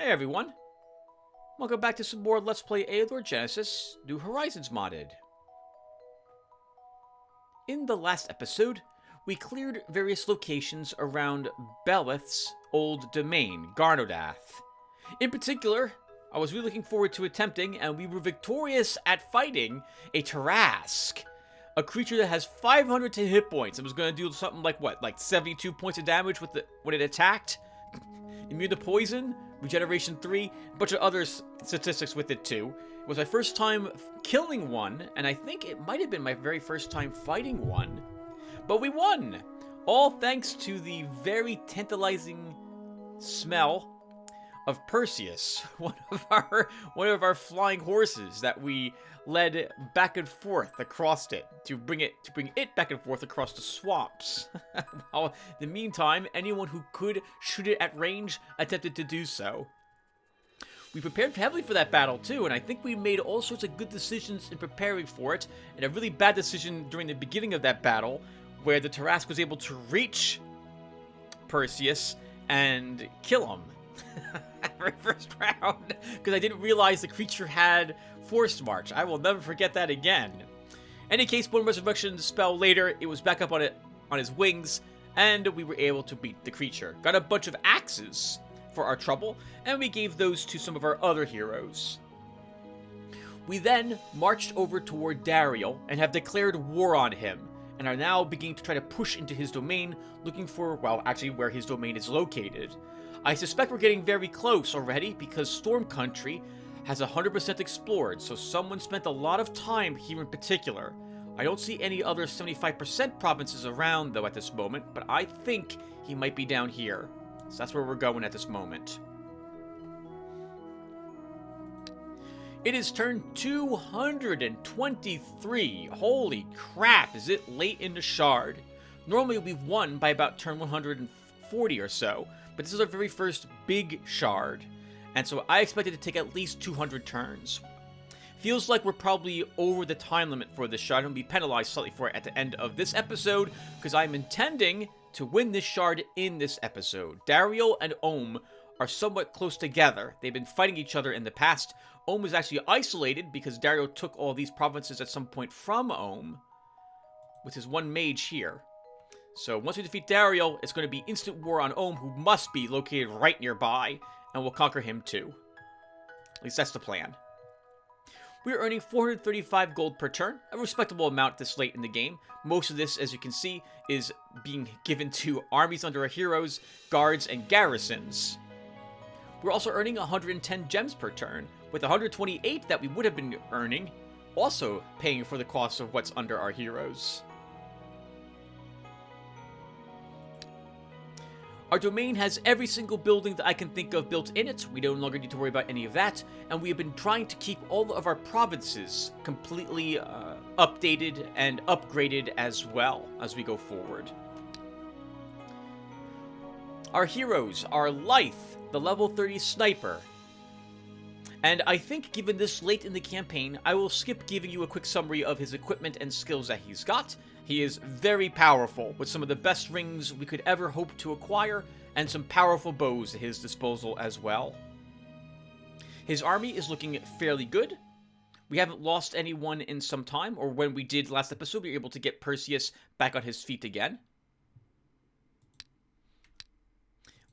Hey everyone, welcome back to some more Let's Play Eador Genesis New Horizons modded. In the last episode, we cleared various locations around Beleth's old domain, Garnodath. In particular, I was really looking forward to attempting, and we were victorious at fighting a Tarrasque, a creature that has 510 hit points and was going to do something like what, like 72 points of damage when it attacked? Immune to poison, regeneration 3, a bunch of other statistics with it too. It was my first time killing one, and I think it might have been my very first time fighting one. But we won! All thanks to the very tantalizing smell of Perseus, one of our flying horses that we led back and forth across it to bring it back and forth across the swamps. While in the meantime, anyone who could shoot it at range attempted to do so. We prepared heavily for that battle too, and I think we made all sorts of good decisions in preparing for it, and a really bad decision during the beginning of that battle, where the Tarrasque was able to reach Perseus and kill him. Very first round, because I didn't realize the creature had Forced March. I will never forget that again. Any case, one resurrection spell later, it was back up on his wings, and we were able to beat the creature. Got a bunch of axes for our trouble, and we gave those to some of our other heroes. We then marched over toward Dariel and have declared war on him, and are now beginning to try to push into his domain, looking for, well, actually where his domain is located. I suspect we're getting very close already, because Storm Country has 100% explored, so someone spent a lot of time here in particular. I don't see any other 75% provinces around, though, at this moment, but I think he might be down here. So that's where we're going at this moment. It is turn 223. Holy crap, is it late in the Shard? Normally we've won by about turn 140 or so, but this is our very first big Shard, and so I expected it to take at least 200 turns. Feels like we're probably over the time limit for this Shard, and we'll be penalized slightly for it at the end of this episode, because I'm intending to win this Shard in this episode. Dariel and Ohm are somewhat close together. They've been fighting each other in the past. Ohm was actually isolated because Dariel took all these provinces at some point from Ohm, with his one mage here. So once we defeat Dariel, it's going to be instant war on Ohm, who must be located right nearby, and we'll conquer him too. At least that's the plan. We are earning 435 gold per turn, a respectable amount this late in the game. Most of this, as you can see, is being given to armies under our heroes, guards, and garrisons. We're also earning 110 gems per turn, with 128 that we would have been earning, also paying for the cost of what's under our heroes. Our domain has every single building that I can think of built in it. We no longer need to worry about any of that, and we have been trying to keep all of our provinces completely updated and upgraded as well as we go forward. Our heroes are Lythe, the level 30 sniper. And I think given this late in the campaign, I will skip giving you a quick summary of his equipment and skills that he's got. He is very powerful, with some of the best rings we could ever hope to acquire, and some powerful bows at his disposal as well. His army is looking fairly good. We haven't lost anyone in some time, or when we did last episode, we were able to get Perseus back on his feet again.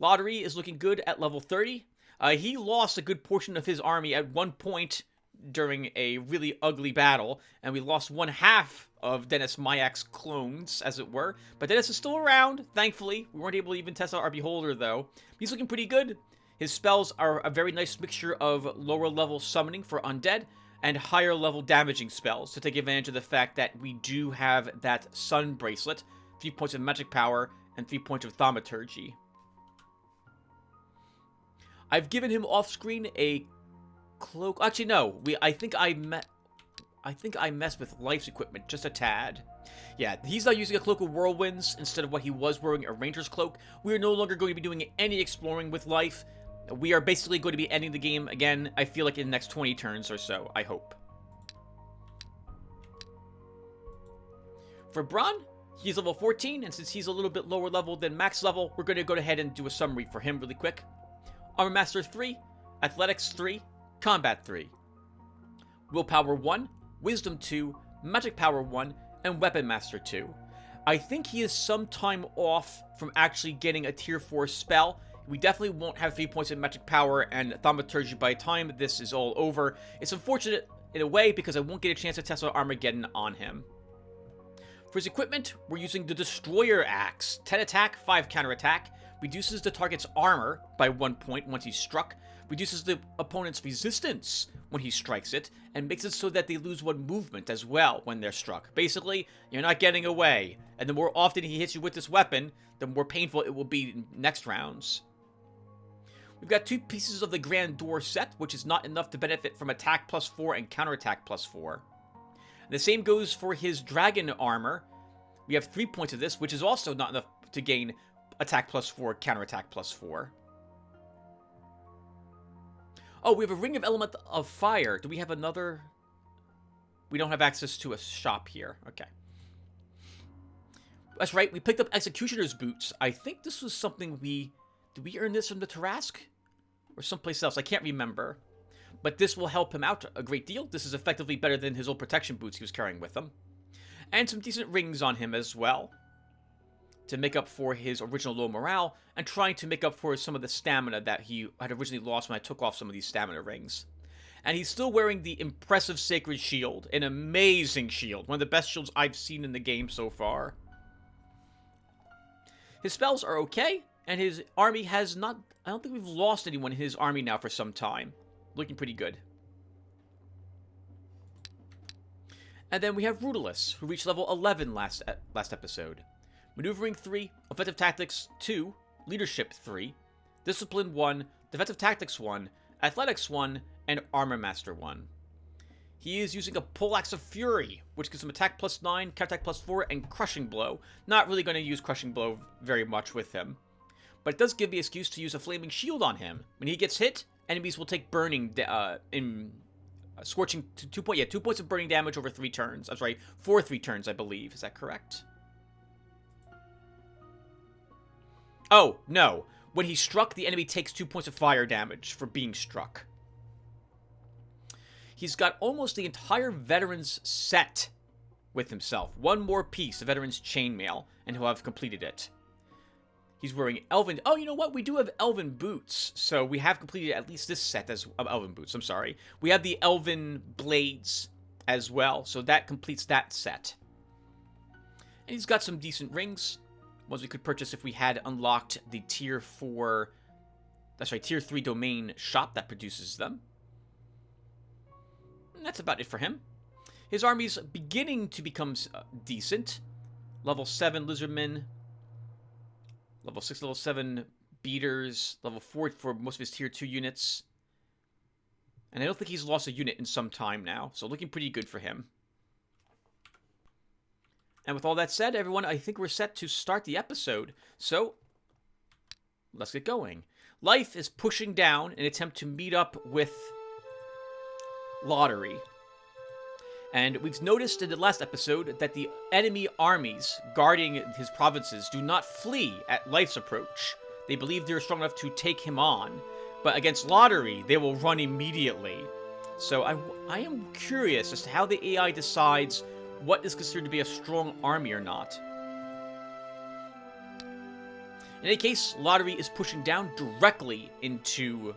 Lotaeri is looking good at level 30. He lost a good portion of his army at one point during a really ugly battle, and we lost one half of Dennis Mayak's clones, as it were. But Dennis is still around, thankfully. We weren't able to even test out our Beholder, though. He's looking pretty good. His spells are a very nice mixture of lower-level summoning for undead and higher-level damaging spells to take advantage of the fact that we do have that Sun Bracelet, 3 points of magic power, and 3 points of thaumaturgy. I've given him off-screen a cloak. Actually, no. I think I messed with Life's equipment just a tad. Yeah, he's now using a Cloak of Whirlwinds instead of what he was wearing, a Ranger's Cloak. We are no longer going to be doing any exploring with Life. We are basically going to be ending the game again, I feel like in the next 20 turns or so, I hope. For Bron, he's level 14, and since he's a little bit lower level than max level, we're going to go ahead and do a summary for him really quick. Armor Master 3, Athletics 3, Combat 3. Willpower 1, Wisdom 2, Magic Power 1, and Weapon Master 2. I think he is some time off from actually getting a tier 4 spell. We definitely won't have 3 points of magic power and thaumaturgy by the time this is all over. It's unfortunate in a way because I won't get a chance to test out Armageddon on him. For his equipment, we're using the Destroyer Axe. 10 attack, 5 counterattack. Reduces the target's armor by 1 point once he's struck. Reduces the opponent's resistance when he strikes it. And makes it so that they lose 1 movement as well when they're struck. Basically, you're not getting away. And the more often he hits you with this weapon, the more painful it will be in next rounds. We've got 2 pieces of the Grand Door set, which is not enough to benefit from attack plus 4 and counterattack plus 4. The same goes for his dragon armor. We have 3 points of this, which is also not enough to gain attack plus 4, counterattack plus 4. Oh, we have a Ring of Element of Fire. Do we have another? We don't have access to a shop here. Okay. That's right, we picked up Executioner's Boots. I think this was something we... Did we earn this from the Tarask? Or someplace else? I can't remember. But this will help him out a great deal. This is effectively better than his old protection boots he was carrying with him. And some decent rings on him as well, to make up for his original low morale, and trying to make up for some of the stamina that he had originally lost when I took off some of these stamina rings. And he's still wearing the impressive Sacred Shield, an amazing shield, one of the best shields I've seen in the game so far. His spells are okay, and his army has not... I don't think we've lost anyone in his army now for some time. Looking pretty good. And then we have Rootless, who reached level 11 last episode. Maneuvering 3, Offensive Tactics 2, Leadership 3, Discipline 1, Defensive Tactics 1, Athletics 1, and Armor Master 1. He is using a Poleaxe of Fury, which gives him attack plus 9, counterattack plus 4, and Crushing Blow. Not really going to use Crushing Blow very much with him. But it does give me an excuse to use a Flaming Shield on him. When he gets hit, enemies will take burning scorching 2 points of burning damage over 3 turns. I'm sorry, for 3 turns, I believe. Is that correct? Oh, no. When he's struck, the enemy takes 2 points of fire damage for being struck. He's got almost the entire Veterans set with himself. 1 more piece, the Veterans Chainmail, and he'll have completed it. He's wearing Elven... Oh, you know what? We do have Elven Boots. So we have completed at least this set of Elven Boots. I'm sorry. We have the Elven Blades as well. So that completes that set. And he's got some decent rings. Ones we could purchase if we had unlocked the Tier 4... That's right, Tier 3 domain shop that produces them. And that's about it for him. His army's beginning to become decent. Level 7 Lizardmen. Level 6, level 7 Beaters. Level 4 for most of his Tier 2 units. And I don't think he's lost a unit in some time now. So looking pretty good for him. And with all that said, everyone, I think we're set to start the episode. So, let's get going. Life is pushing down in an attempt to meet up with Lotaeri. And we've noticed in the last episode that the enemy armies guarding his provinces do not flee at Life's approach. They believe they're strong enough to take him on. But against Lotaeri, they will run immediately. So I am curious as to how the AI decides what is considered to be a strong army or not. In any case, Lotaeri is pushing down directly into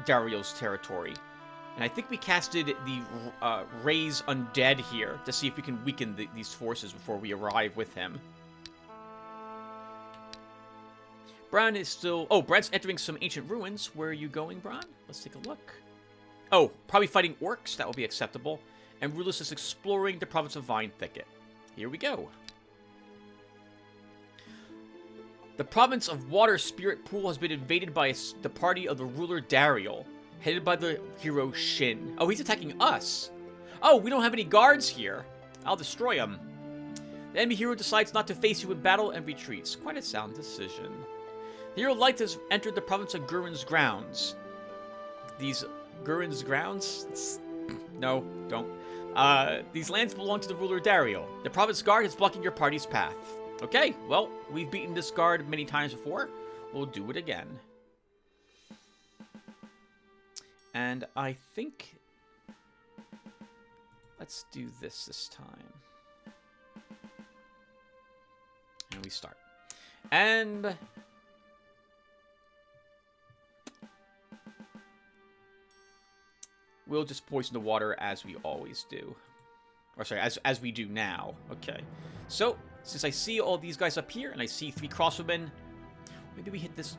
Dario's territory. And I think we casted the Raise Undead here to see if we can weaken these forces before we arrive with him. Bran is still... Oh, Bran's entering some ancient ruins. Where are you going, Bran? Let's take a look. Oh, probably fighting orcs. That will be acceptable. And Rootless is exploring the province of Vine Thicket. Here we go. The province of Water Spirit Pool has been invaded by the party of the ruler Dario, headed by the hero Shin. Oh, he's attacking us. Oh, we don't have any guards here. I'll destroy him. The enemy hero decides not to face you in battle and retreats. Quite a sound decision. The hero Light has entered the province of Gurin's grounds. These Gurin's grounds? No, don't. These lands belong to the ruler Dario. The province guard is blocking your party's path. Okay, well, we've beaten this guard many times before. We'll do it again. And I think... let's do this time. And we start. And... we'll just poison the water as we always do. Or sorry, as we do now. Okay. So, since I see all these guys up here, and I see 3 crossbowmen, maybe we hit this...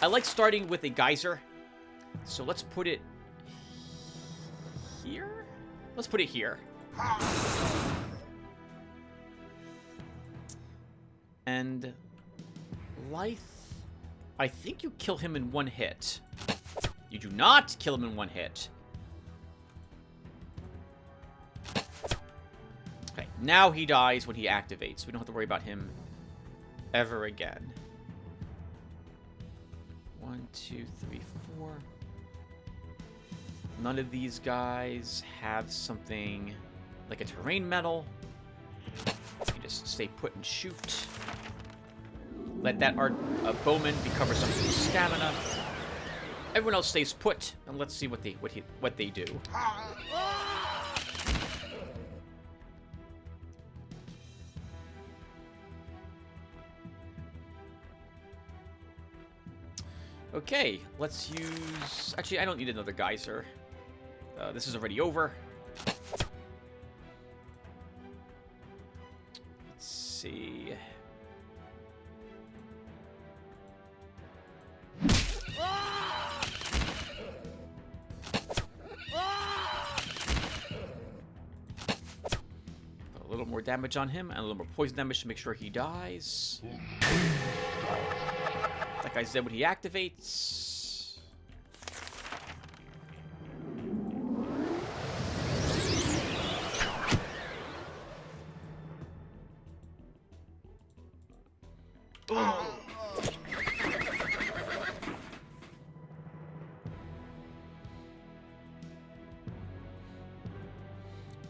I like starting with a geyser. So let's put it... here? Let's put it here. And... Lythe... I think you kill him in 1 hit. You do not kill him in 1 hit. Okay, now he dies when he activates. We don't have to worry about him ever again. 1, 2, 3, 4. None of these guys have something like a terrain medal. You just stay put and shoot. Let that bowman recover some of his stamina. Everyone else stays put, and let's see what they do. Okay, let's use... actually, I don't need another geyser. This is already over. Let's see... a little more damage on him, and a little more poison damage to make sure he dies. Like I said, when he activates...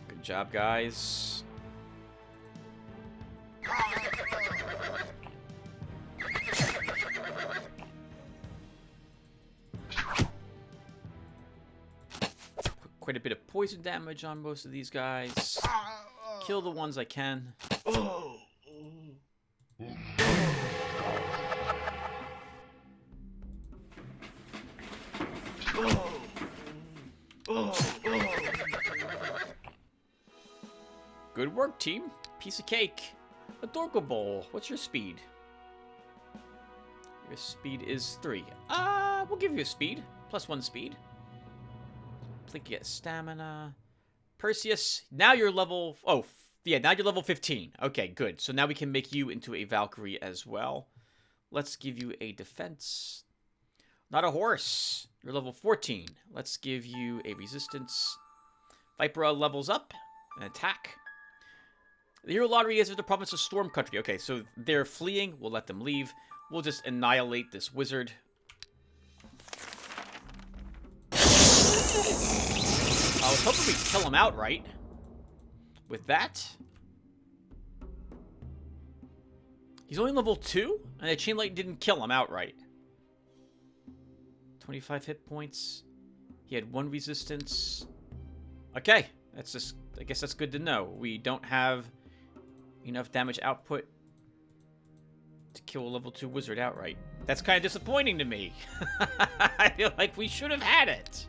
Good job, guys. Quite a bit of poison damage on most of these guys. Kill the ones I can. Good work, team. Piece of cake. Adorable. What's your speed? Your speed is 3. We'll give you a speed. +1 speed. I think you get stamina. Perseus, now you're level... oh, yeah, now you're level 15. Okay, good. So now we can make you into a Valkyrie as well. Let's give you a defense. Not a horse. You're level 14. Let's give you a resistance. Vipera levels up. An attack. The Hero Lottery is in the province of Storm Country. Okay, so they're fleeing. We'll let them leave. We'll just annihilate this wizard. I was hoping we'd kill him outright. With that. He's only level 2? And the Chain Light didn't kill him outright. 25 hit points. He had 1 resistance. Okay. That's just... I guess that's good to know. We don't have enough damage output to kill a level 2 wizard outright. That's kind of disappointing to me. I feel like we should have had it.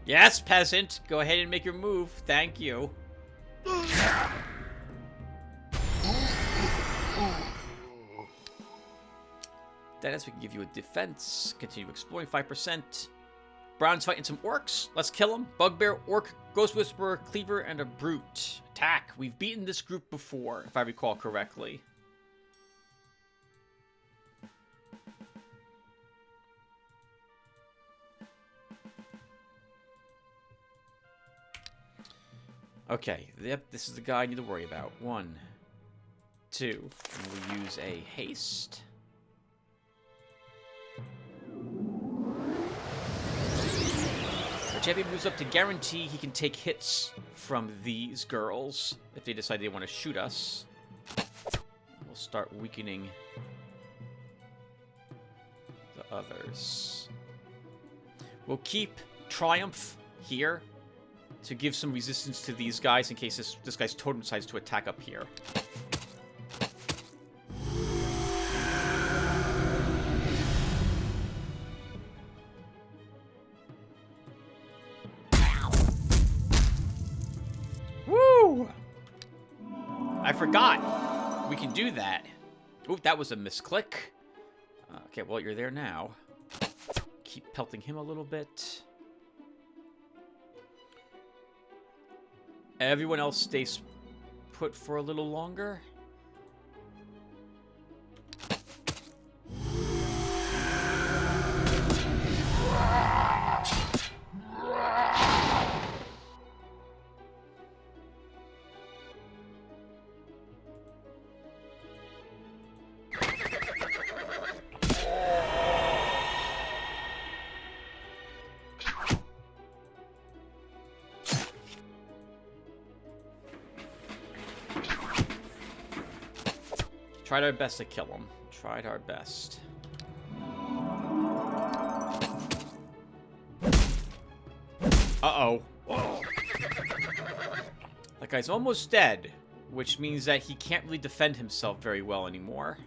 Yes, peasant. Go ahead and make your move. Thank you. Dennis, we can give you a defense. Continue exploring 5%. Brown's fighting some orcs. Let's kill them. Bugbear, Orc, Ghost Whisperer, Cleaver, and a Brute. Attack. We've beaten this group before, if I recall correctly. Okay, yep, this is the guy I need to worry about. 1, 2, and we'll use a haste. champion moves up to guarantee he can take hits from these girls if they decide they want to shoot us. We'll start weakening the others. We'll keep Triumph here to give some resistance to these guys in case this guy's totem decides to attack up here. Woo! I forgot. We can do that. Ooh, that was a misclick. Okay, well, you're there now. Keep pelting him a little bit. Everyone else stays put for a little longer. Tried our best to kill him. Tried our best. Uh-oh. That guy's almost dead, which means that he can't really defend himself very well anymore.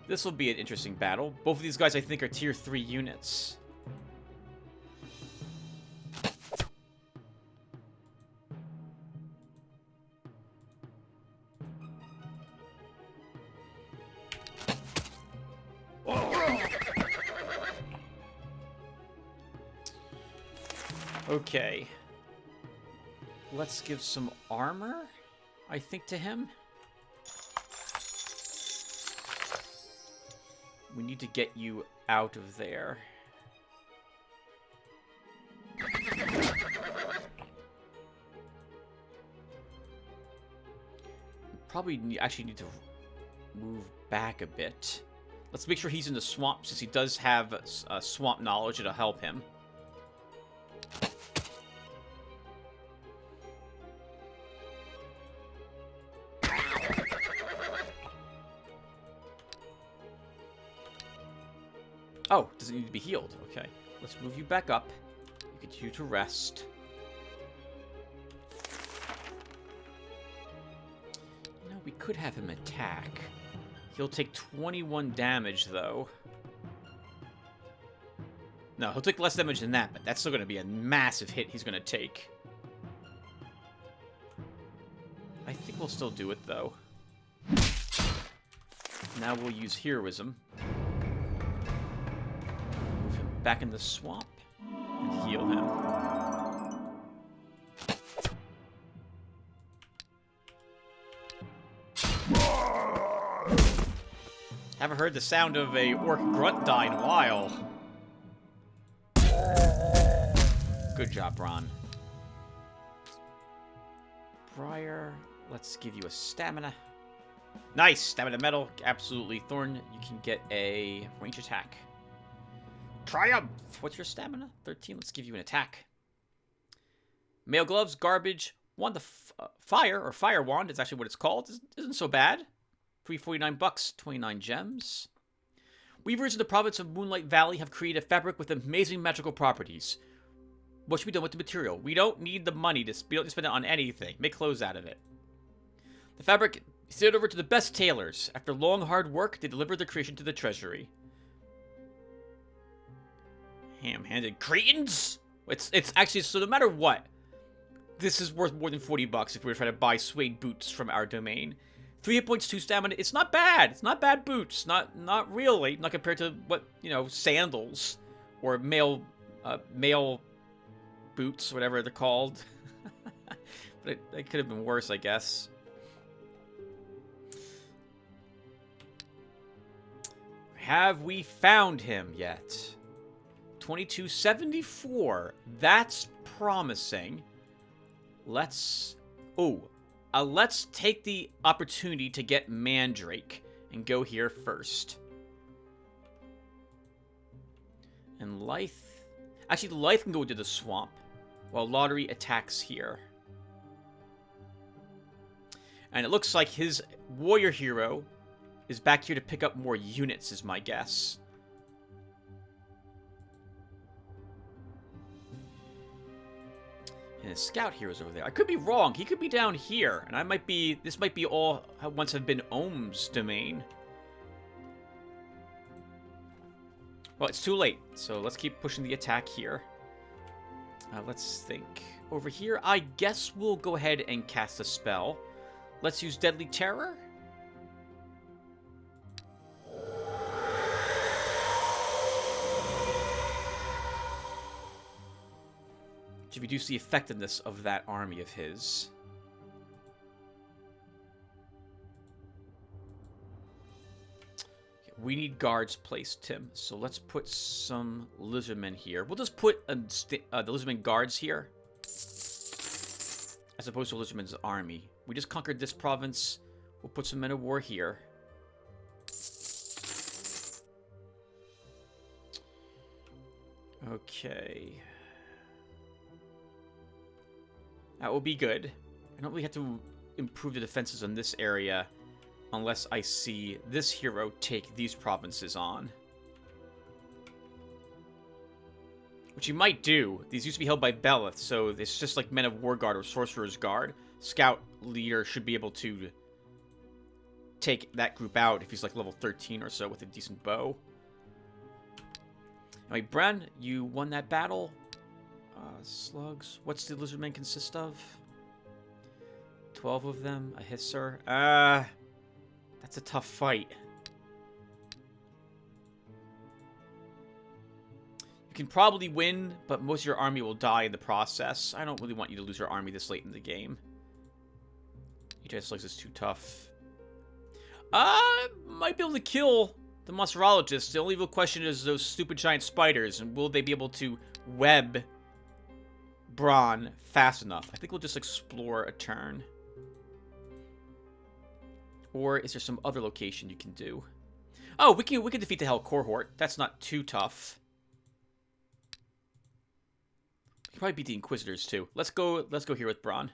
This will be an interesting battle. Both of these guys, I think, are tier 3 units. Okay. Let's give some armor, I think, to him. We need to get you out of there. Probably actually need to move back a bit. Let's make sure he's in the swamp, since he does have swamp knowledge. It'll help him. Oh, doesn't need to be healed. Okay, let's move you back up. Get you to rest. You know, we could have him attack. He'll take 21 damage, though. No, he'll take less damage than that, but that's still going to be a massive hit he's going to take. I think we'll still do it, though. Now we'll use heroism. Move him back in the swamp and heal him. Haven't heard the sound of a orc grunt die in a while. Good job, Bron. Briar, let's give you a stamina. Nice! Stamina medal, absolutely. Thorn, you can get a range attack. Triumph! What's your stamina? 13, let's give you an attack. Mail gloves, garbage. Wand of fire, or fire wand is actually what it's called. Isn't so bad. 349 bucks, 29 gems. Weavers in the province of Moonlight Valley have created a fabric with amazing magical properties. What should be done with the material? We don't need the money. We don't spend it on anything. Make clothes out of it. The fabric is sent over to the best tailors. After long, hard work, they deliver the creation to the treasury. Ham-handed cretins? It's actually, so no matter what, this is worth more than 40 bucks if we were trying to buy suede boots from our domain. 3 hit points, 2 stamina. It's not bad. It's not bad boots. Not really. Not compared to what, you know, sandals or male boots, whatever they're called. But it could have been worse, I guess. Have we found him yet? 2274. That's promising. Let's take the opportunity to get Mandrake and go here first. And Lythe... Actually, Lythe can go into the swamp, while Lotaeri attacks here. And it looks like his warrior hero is back here to pick up more units, is my guess. And his scout hero's over there. I could be wrong. He could be down here. And I might be... This might be all once have been Ohm's domain. Well, it's too late. So let's keep pushing the attack here. Let's think. Over here, I guess we'll go ahead and cast a spell. Let's use Deadly Terror. To reduce the effectiveness of that army of his. Okay, we need guards placed, Tim. So let's put some lizardmen here. We'll just put the lizardmen guards here, as opposed to lizardmen's army. We just conquered this province. We'll put some men of war here. Okay. That will be good. I don't really have to improve the defenses on this area unless I see this hero take these provinces on. Which he might do. These used to be held by Belith, so it's just like Men of War Guard or Sorcerer's Guard. Scout leader should be able to take that group out if he's like level 13 or so with a decent bow. Anyway, Bren, you won that battle. Slugs. What's the lizardmen consist of? 12 of them. A hisser. That's a tough fight. You can probably win, but most of your army will die in the process. I don't really want you to lose your army this late in the game. EJ Slugs is too tough. Might be able to kill the monsterologists. The only real question is those stupid giant spiders, and will they be able to web Braun fast enough? I think we'll just explore a turn. Or is there some other location you can do? Oh, we can defeat the Hell Cohort. That's not too tough. We can probably beat the Inquisitors too. Let's go here with Braun.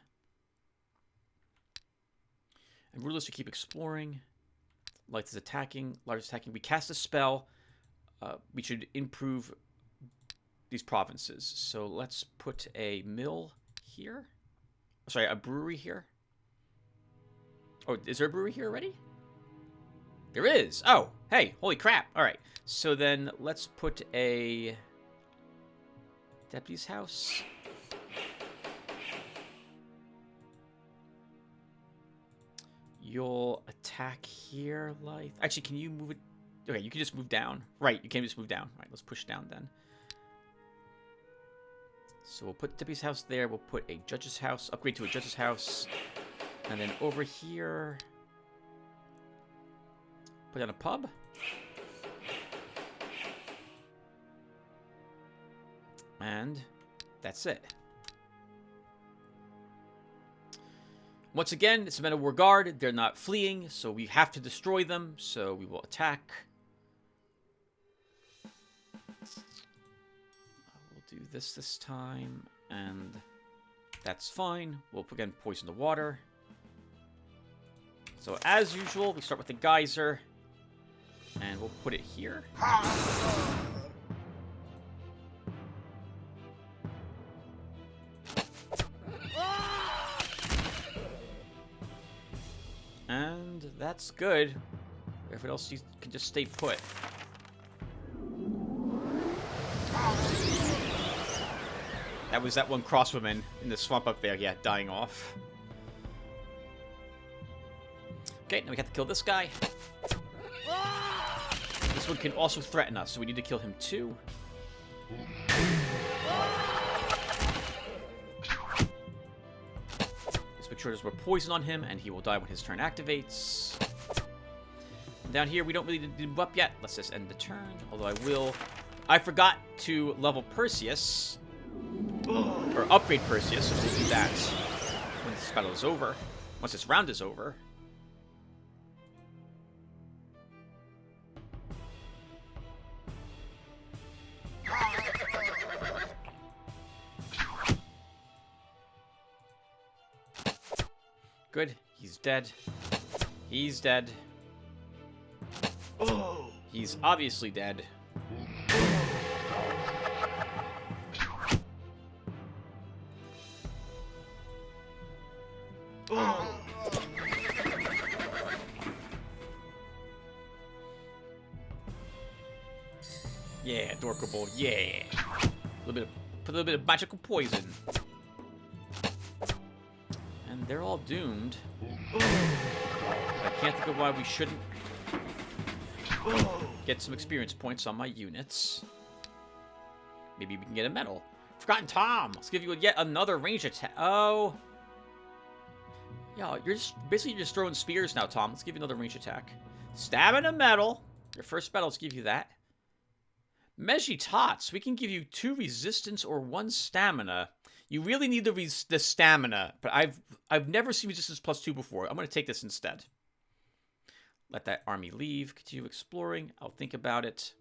And Rootless, we keep exploring. Light is attacking. Large is attacking. We cast a spell. We should improve these provinces. So let's put a mill here. Sorry, a brewery here. Oh, is there a brewery here already? There is. Oh, hey, holy crap. All right. So then let's put a deputy's house. You'll attack here, Lythe. Actually, can you move it? Okay, you can just move down. Right, you can just move down. All right, let's push down then. So we'll put Tippy's house there. We'll put a judge's house. Upgrade to a judge's house. And then over here, put down a pub. And that's it. Once again, it's a Men of War Guard. They're not fleeing, so we have to destroy them. So we will attack. We'll do this time, and that's fine. We'll again poison the water. So as usual, we start with the geyser, and we'll put it here. And that's good. Everything else you can just stay put. That was that one crosswoman in the swamp up there, yeah, dying off. Okay, now we have to kill this guy. This one can also threaten us, so we need to kill him too. Let's make sure there's more poison on him, and he will die when his turn activates. And down here, we don't really need to move up yet. Let's just end the turn, although I will... I forgot to level Perseus, or upgrade Perseus, so we'll do that when this battle is over, once this round is over. Good. He's dead. He's dead. He's obviously dead. Yeah, Dorkable, yeah. Put a little bit of magical poison. And they're all doomed. I can't think of why we shouldn't get some experience points on my units. Maybe we can get a medal. Forgotten Tom! Let's give you yet another range attack. Oh. Yeah, you're basically just throwing spears now, Tom. Let's give you another range attack. Stamina medal. Your first medal, let's give you that. Meji Tots, we can give you 2 resistance or 1 stamina. You really need the stamina, but I've never seen resistance +2 before. I'm going to take this instead. Let that army leave. Continue exploring. I'll think about it.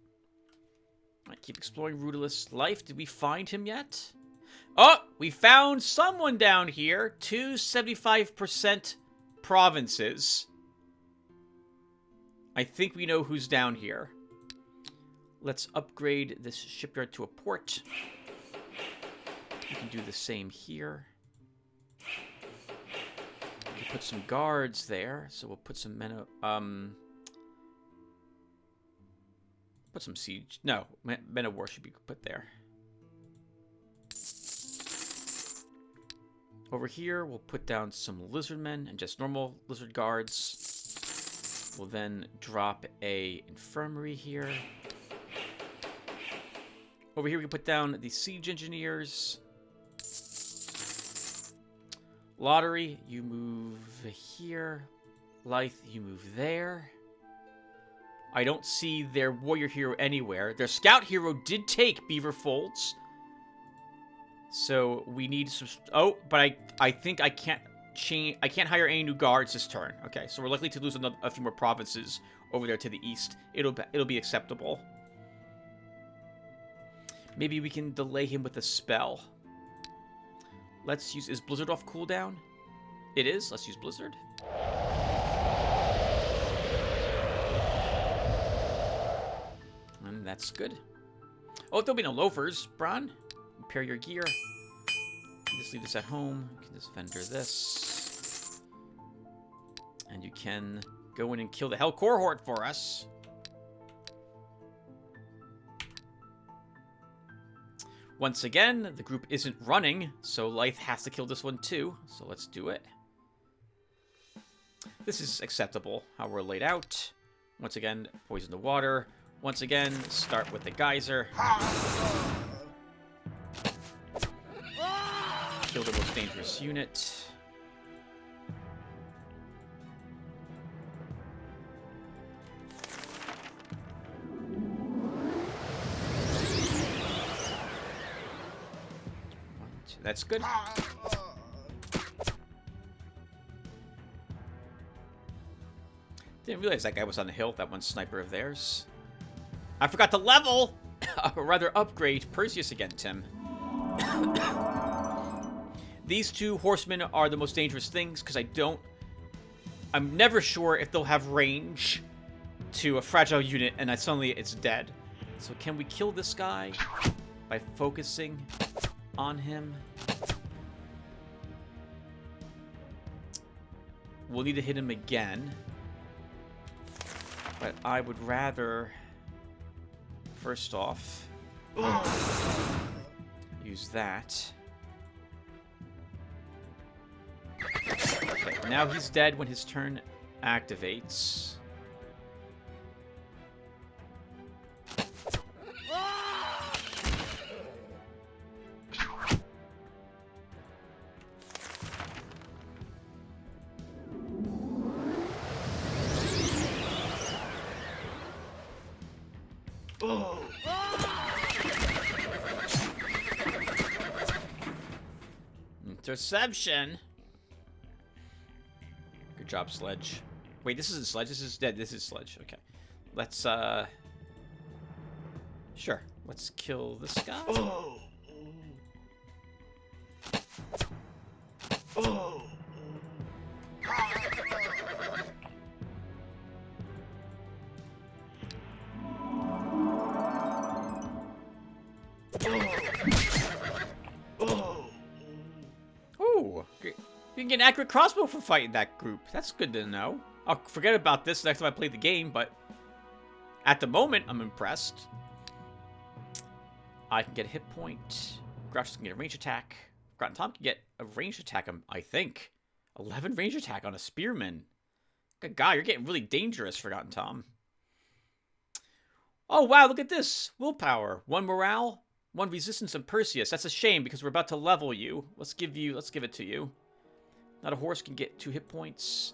All right, keep exploring Rootless. Life, did we find him yet? Oh, we found someone down here. 2 75% provinces. I think we know who's down here. Let's upgrade this shipyard to a port. We can do the same here. We can put some guards there, so we'll put some put some siege. No, men of war should be put there. Over here, we'll put down some lizardmen and just normal lizard guards. We'll then drop a infirmary here. Over here, we can put down the siege engineers. Lotaeri, you move here. Lythe, you move there. I don't see their warrior hero anywhere. Their scout hero did take Beaver Folds. So we need some... Oh, but I think I can't change... I can't hire any new guards this turn. Okay, so we're likely to lose a few more provinces over there to the east. It'll be acceptable. Maybe we can delay him with a spell. Let's use... Is Blizzard off cooldown? It is. Let's use Blizzard. And that's good. Oh, there'll be no loafers, Bron. Repair your gear. Just leave this at home. You can just vendor this. And you can go in and kill the Hell Cohort for us. Once again, the group isn't running, so Lythe has to kill this one too. So let's do it. This is acceptable, how we're laid out. Once again, poison the water. Once again, start with the geyser. Kill the most dangerous unit. That's good. Didn't realize that guy was on the hill, that one sniper of theirs. I forgot to level! Or rather upgrade Perseus again, Tim. These 2 horsemen are the most dangerous things, because I'm never sure if they'll have range to a fragile unit, and suddenly it's dead. So can we kill this guy by focusing on him? We'll need to hit him again. But I would rather, first off, use that. Okay, now he's dead when his turn activates. Interception. Good job, Sledge. Wait, this isn't Sledge. This is dead. This is Sledge. Okay. Let's, Sure. Let's kill this guy. can get an accurate crossbow for fighting that group. That's good to know. I'll forget about this next time I play the game, but at the moment, I'm impressed. I can get a hit point. Graphically can get a range attack. Forgotten Tom can get a range attack, I think. 11 range attack on a spearman. Good guy, you're getting really dangerous, Forgotten Tom. Oh, wow, look at this. Willpower. 1 morale, 1 resistance, and Perseus. That's a shame because we're about to level you. Let's give it to you. Not a horse can get 2 hit points.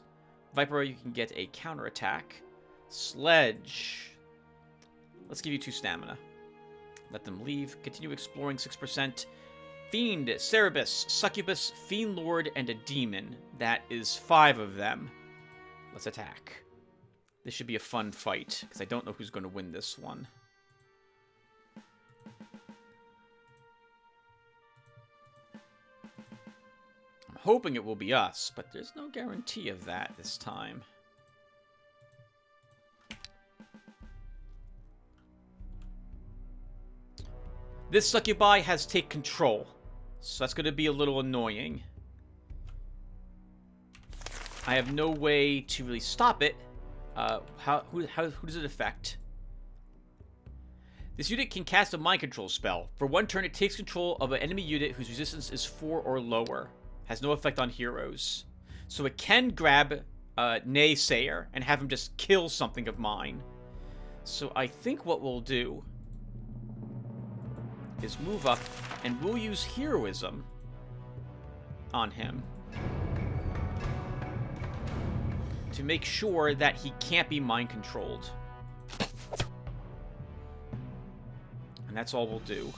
Viper, you can get a counterattack. Sledge. Let's give you 2 stamina. Let them leave. Continue exploring, 6%. Fiend, Cerebus, Succubus, Fiend Lord, and a Demon. That is 5 of them. Let's attack. This should be a fun fight, because I don't know who's going to win this one. I'm hoping it will be us, but there's no guarantee of that this time. This succubi has take control, so that's going to be a little annoying. I have no way to really stop it. Who does it affect? This unit can cast a mind control spell. For 1 turn, it takes control of an enemy unit whose resistance is 4 or lower. Has no effect on heroes. So it can grab Naysayer and have him just kill something of mine. So I think what we'll do is move up, and we'll use heroism on him to make sure that he can't be mind controlled. And that's all we'll do.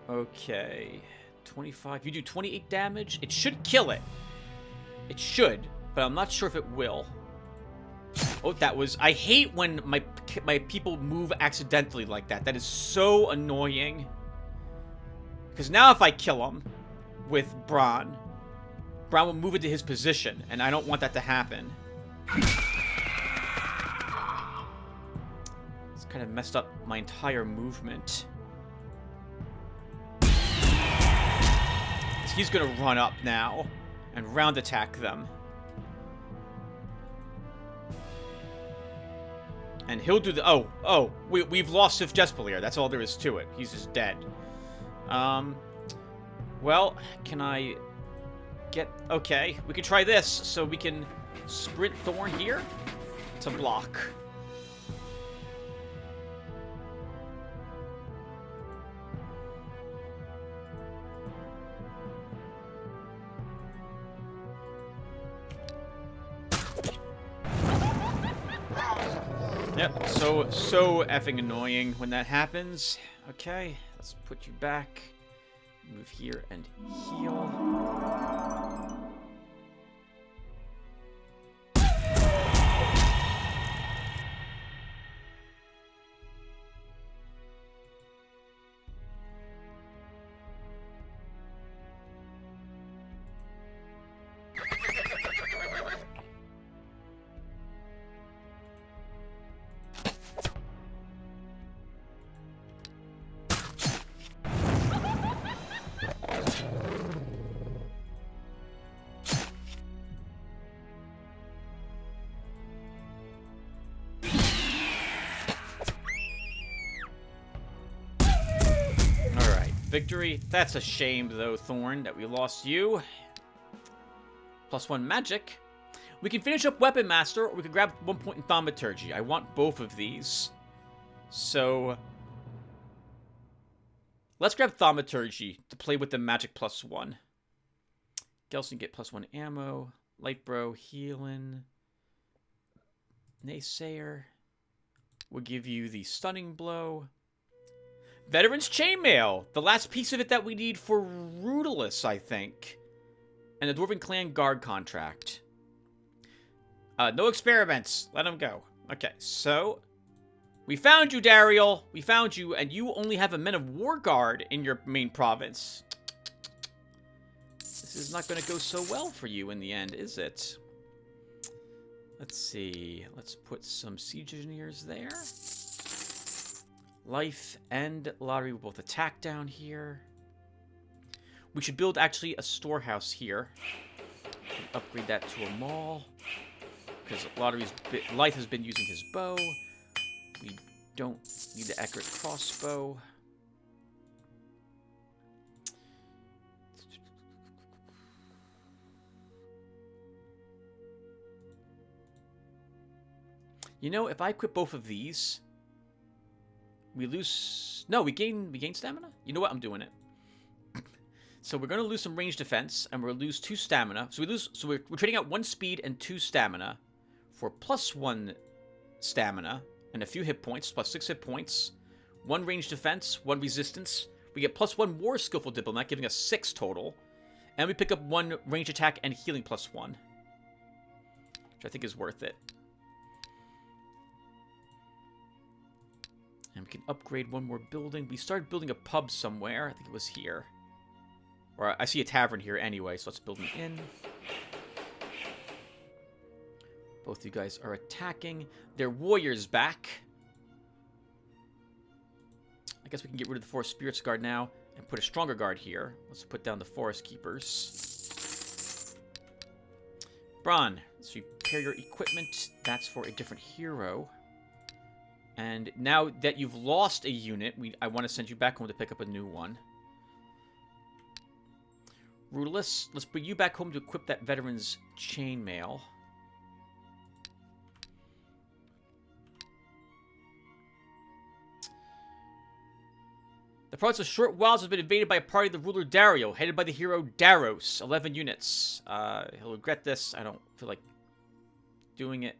Okay, 25. You do 28 damage. It should kill it. It should, but I'm not sure if it will. Oh, that was... I hate when my people move accidentally like that. That is so annoying. Because now if I kill him with Bronn will move into his position, and I don't want that to happen. It's kind of messed up my entire movement. He's gonna run up now and round attack them. And he'll do the... Oh, we've lost Sif Jespalier. That's all there is to it. He's just dead. Well, can I get... Okay, we can try this. So we can sprint Thorn here to block. Yep, so effing annoying when that happens. Okay, let's put you back. Move here and heal. Victory. That's a shame, though, Thorn, that we lost you. +1 magic. We can finish up Weapon Master, or we can grab 1 point in Thaumaturgy. I want both of these. So let's grab Thaumaturgy to play with the magic +1. Gelson get +1 ammo. Lightbro, healing. Naysayer. We'll give you the Stunning Blow. Veteran's Chainmail, the last piece of it that we need for Rootless, I think. And the Dwarven Clan Guard contract. No experiments. Let them go. Okay, so we found you, Dariel. We found you, and you only have a Men of War Guard in your main province. This This is not going to go so well for you in the end, is it? Let's see. Let's put some siege engineers there. Life and Lotaeri will both attack down here. We should build actually a storehouse here. Upgrade that to a mall. Because Life has been using his bow. We don't need the accurate crossbow. You know, if I equip both of these, we lose... No, we gain stamina? You know what? I'm doing it. So we're going to lose some range defense, and we're going to lose 2 stamina. So we're trading out 1 speed and 2 stamina for +1 stamina and a few hit points, +6 hit points, 1 range defense, 1 resistance. We get +1 more skillful diplomat, giving us 6 total. And we pick up 1 range attack and healing +1, which I think is worth it. And we can upgrade 1 more building. We started building a pub somewhere. I think it was here. Or I see a tavern here anyway, so let's build an inn. Both of you guys are attacking. Their warriors back. I guess we can get rid of the Forest Spirits Guard now and put a stronger guard here. Let's put down the Forest Keepers. Bron, let's repair your equipment. That's for a different hero. And now that you've lost a unit, I want to send you back home to pick up a new one. Rootless, let's bring you back home to equip that veteran's chainmail. The province of Short Wilds has been invaded by a party of the ruler Dario, headed by the hero Daros. 11 units. He'll regret this. I don't feel like doing it.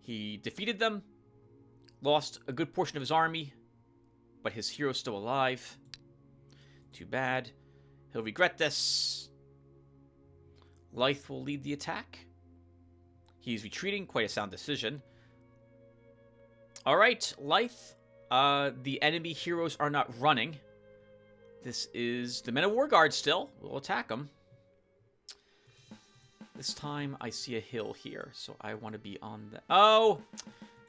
He defeated them, lost a good portion of his army, but his hero's still alive. Too bad. He'll regret this. Lyth will lead the attack. He's retreating, quite a sound decision. Alright, Lyth. The enemy heroes are not running. This is the Men of War Guard still. We'll attack them. This time I see a hill here, so I want to be on the... Oh!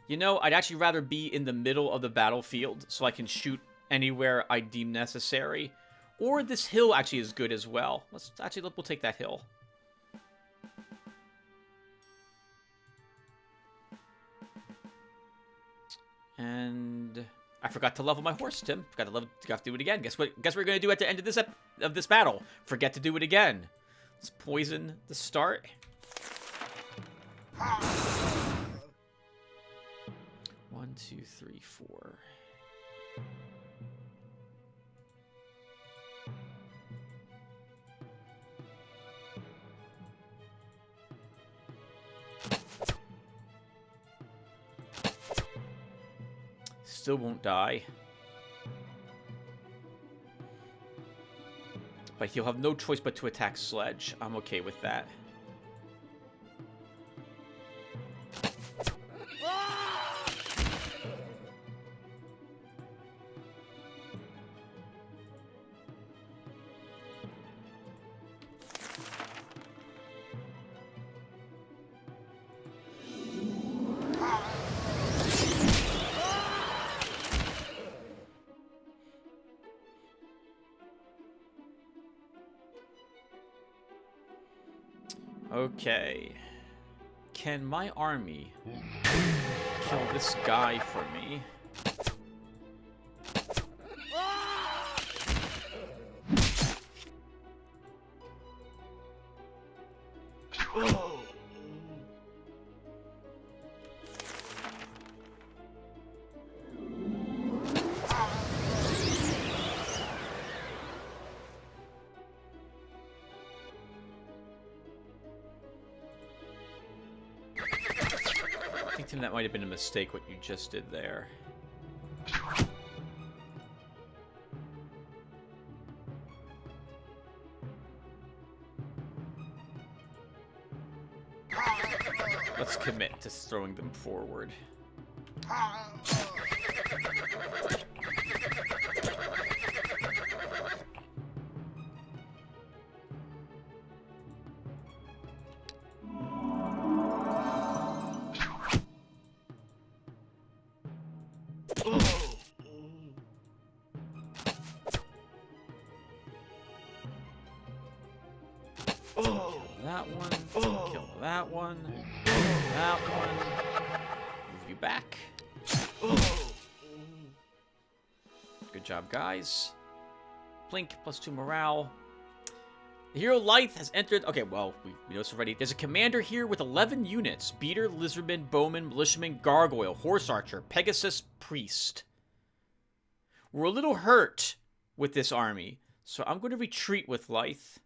You know, I'd actually rather be in the middle of the battlefield so I can shoot anywhere I deem necessary. Or this hill actually is good as well. We'll take that hill. And I forgot to level my horse, Tim. Forgot to do it again. Guess what? Guess what we're gonna do at the end of this battle? Forget to do it again. Let's poison the start. 1, 2, 3, 4. Still won't die. But he'll have no choice but to attack Sledge. I'm okay with that. Okay. Can my army kill this guy for me? I think that might have been a mistake what you just did there. Let's commit to throwing them forward. that one. That one. Move you back. Good job, guys. Blink, +2 morale. The hero Lythe has entered... Okay, well, we know this already. There's a commander here with 11 units. Beater, Lizardman, Bowman, Militiaman, Gargoyle, Horse Archer, Pegasus, Priest. We're a little hurt with this army, so I'm going to retreat with Lythe.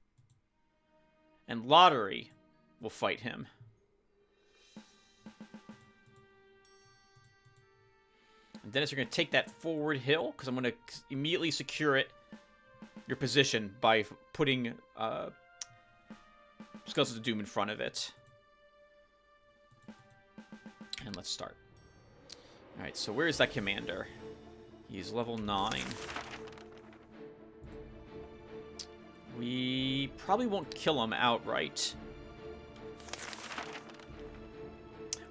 And Lotaeri will fight him. And Dennis, you're going to take that forward hill, because I'm going to immediately secure it. Your position by putting Skulls of Doom in front of it. And let's start. Alright, so where is that commander? He's level 9. We probably won't kill him outright.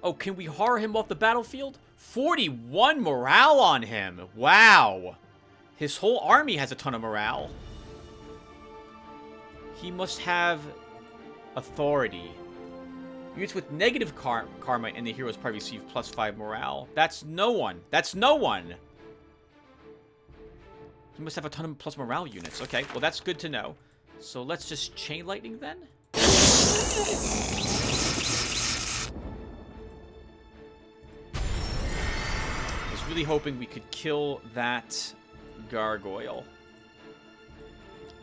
Oh, can we horror him off the battlefield? 41 morale on him! Wow! His whole army has a ton of morale. He must have authority. Units with negative karma and the heroes probably receive +5 morale. That's no one. That's no one. He must have a ton of plus morale units. Okay, well that's good to know. So let's just chain lightning then. I was really hoping we could kill that gargoyle.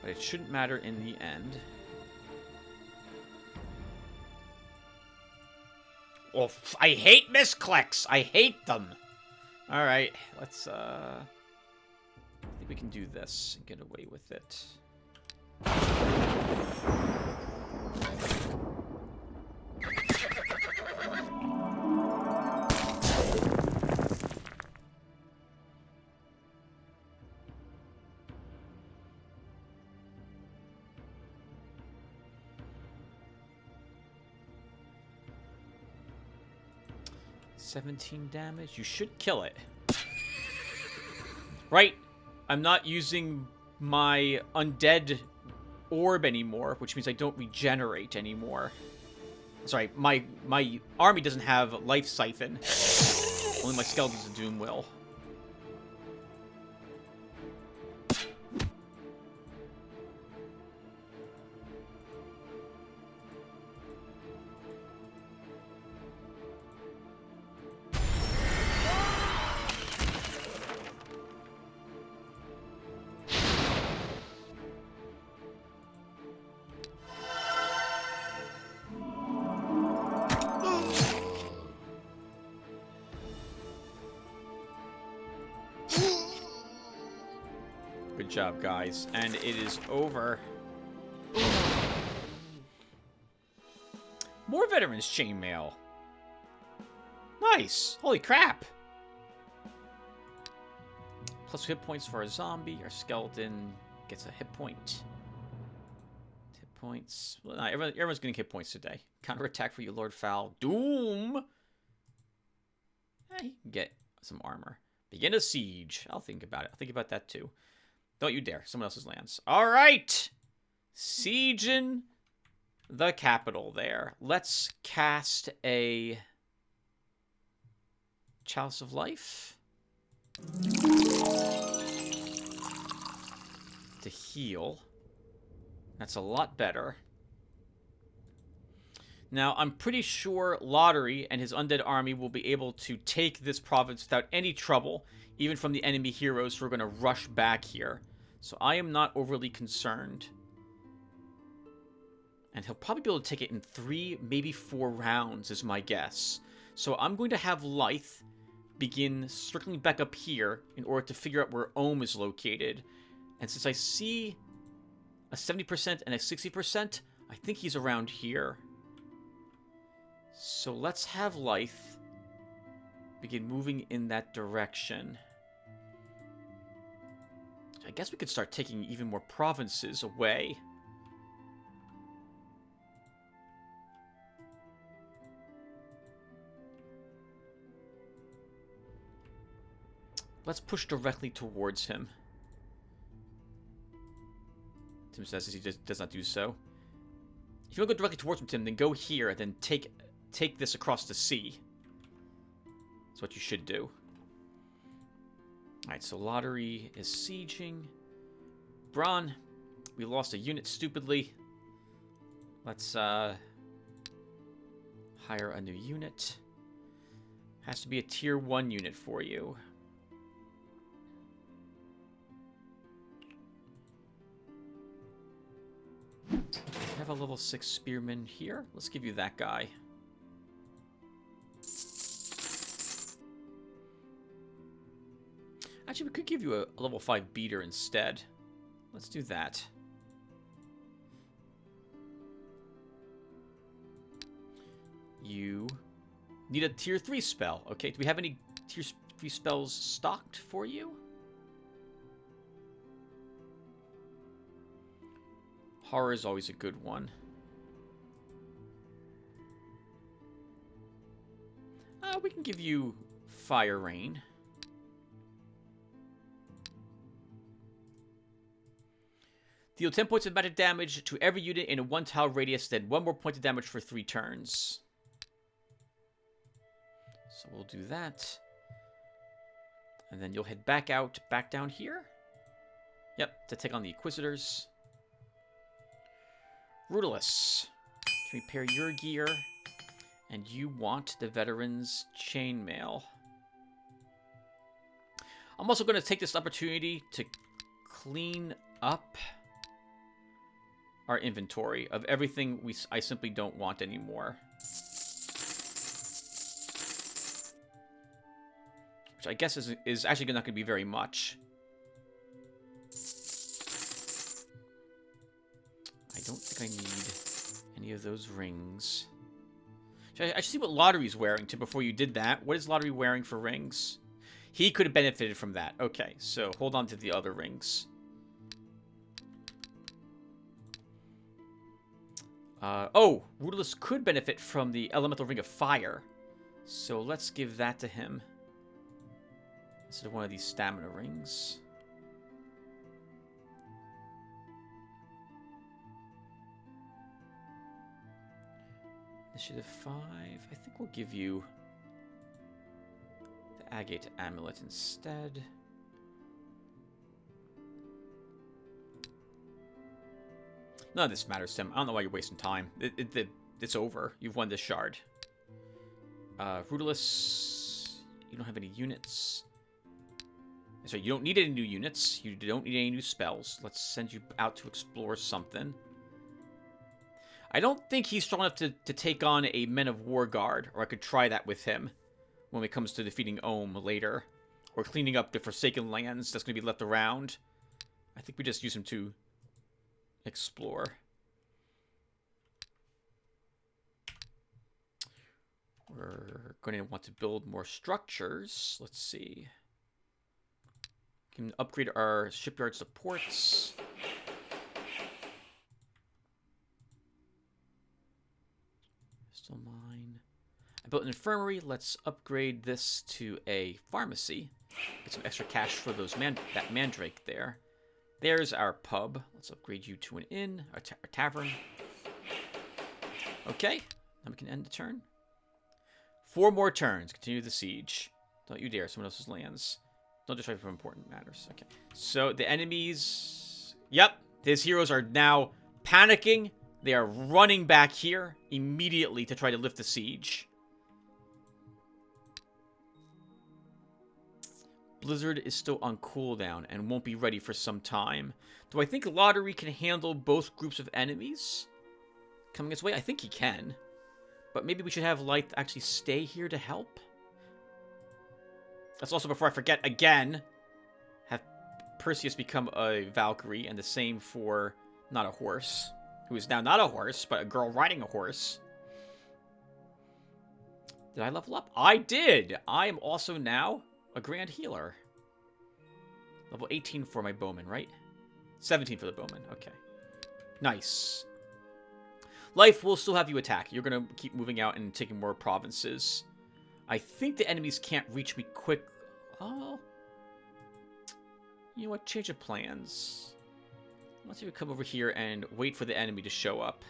But it shouldn't matter in the end. Oh, I hate misclicks! I hate them! Alright, let's, I think we can do this and get away with it. 17 damage. You should kill it. Right? I'm not using my undead orb anymore, which means I don't regenerate anymore. Sorry, my army doesn't have life siphon. Only my Skeletons of Doom will. Good job, guys. And it is over. More veterans chainmail. Nice. Holy crap. Plus hit points for our zombie. Our skeleton gets a hit point. Hit points. Well, no, everyone's getting hit points today. Counterattack for you, Lord Foul. Doom. You can get some armor. Begin a siege. I'll think about it. I'll think about that too. Don't you dare. Someone else's lands. All right. Sieging the capital there. Let's cast a Chalice of Life to heal. That's a lot better. Now, I'm pretty sure Lotaeri and his undead army will be able to take this province without any trouble, even from the enemy heroes who are going to rush back here. So I am not overly concerned. And he'll probably be able to take it in 3, maybe 4 rounds is my guess. So I'm going to have Lythe begin circling back up here in order to figure out where Ohm is located. And since I see a 70% and a 60%, I think he's around here. So let's have Lythe begin moving in that direction. I guess we could start taking even more provinces away. Let's push directly towards him. Tim says he does not do so. If you want to go directly towards him, Tim, then go here, and then take this across the sea. That's what you should do. Alright, so Lotaeri is sieging. Braun, we lost a unit stupidly. Let's hire a new unit. Has to be a tier 1 unit for you. I have a level 6 spearman here. Let's give you that guy. Actually, we could give you a level 5 beater instead. Let's do that. You need a tier 3 spell. Okay, do we have any tier 3 spells stocked for you? Horror is always a good one. We can give you Fire Rain. Deal 10 points of magic damage to every unit in a 1-tile radius, then 1 more point of damage for 3 turns. So we'll do that. And then you'll head back down here. Yep, to take on the Inquisitors. Rootless. Can repair your gear. And you want the Veterans Chainmail. I'm also going to take this opportunity to clean up our inventory of everything I simply don't want anymore. Which I guess is actually not going to be very much. I don't think I need any of those rings. I should see what Lotaeri's wearing before you did that. What is Lotaeri wearing for rings? He could have benefited from that. Okay, so hold on to the other rings. Rootless could benefit from the Elemental Ring of Fire. So let's give that to him. Instead of one of these stamina rings. Initiative 5. I think we'll give you the Agate Amulet instead. None of this matters, Tim. I don't know why you're wasting time. It's over. You've won this shard. Rootless, you don't have any units. So you don't need any new units. You don't need any new spells. Let's send you out to explore something. I don't think he's strong enough to take on a Men of War guard, or I could try that with him when it comes to defeating Ohm later, or cleaning up the Forsaken Lands that's going to be left around. I think we just use him to explore. We're going to want to build more structures. Let's see. We can upgrade our shipyard supports. Still mine. I built an infirmary. Let's upgrade this to a pharmacy. Get some extra cash for those that mandrake there. There's our pub. Let's upgrade you to an inn, a tavern. Okay, then we can end the turn. 4 more turns. Continue the siege. Don't you dare. Someone else's lands. Don't distract from important matters. Okay. So the enemies... Yep. His heroes are now panicking. They are running back here immediately to try to lift the siege. Blizzard is still on cooldown and won't be ready for some time. Do I think Lotaeri can handle both groups of enemies coming his way? I think he can. But maybe we should have Light actually stay here to help. That's also, before I forget again, have Perseus become a Valkyrie, and the same for Not a Horse, who is now not a horse, but a girl riding a horse. Did I level up? I did! I am also now a Grand Healer. Level 18 for my Bowman, right? 17 for the Bowman, okay. Nice. Life will still have you attack. You're going to keep moving out and taking more provinces. I think the enemies can't reach me quick. Oh. You know what? Change of plans. Let's even come over here and wait for the enemy to show up.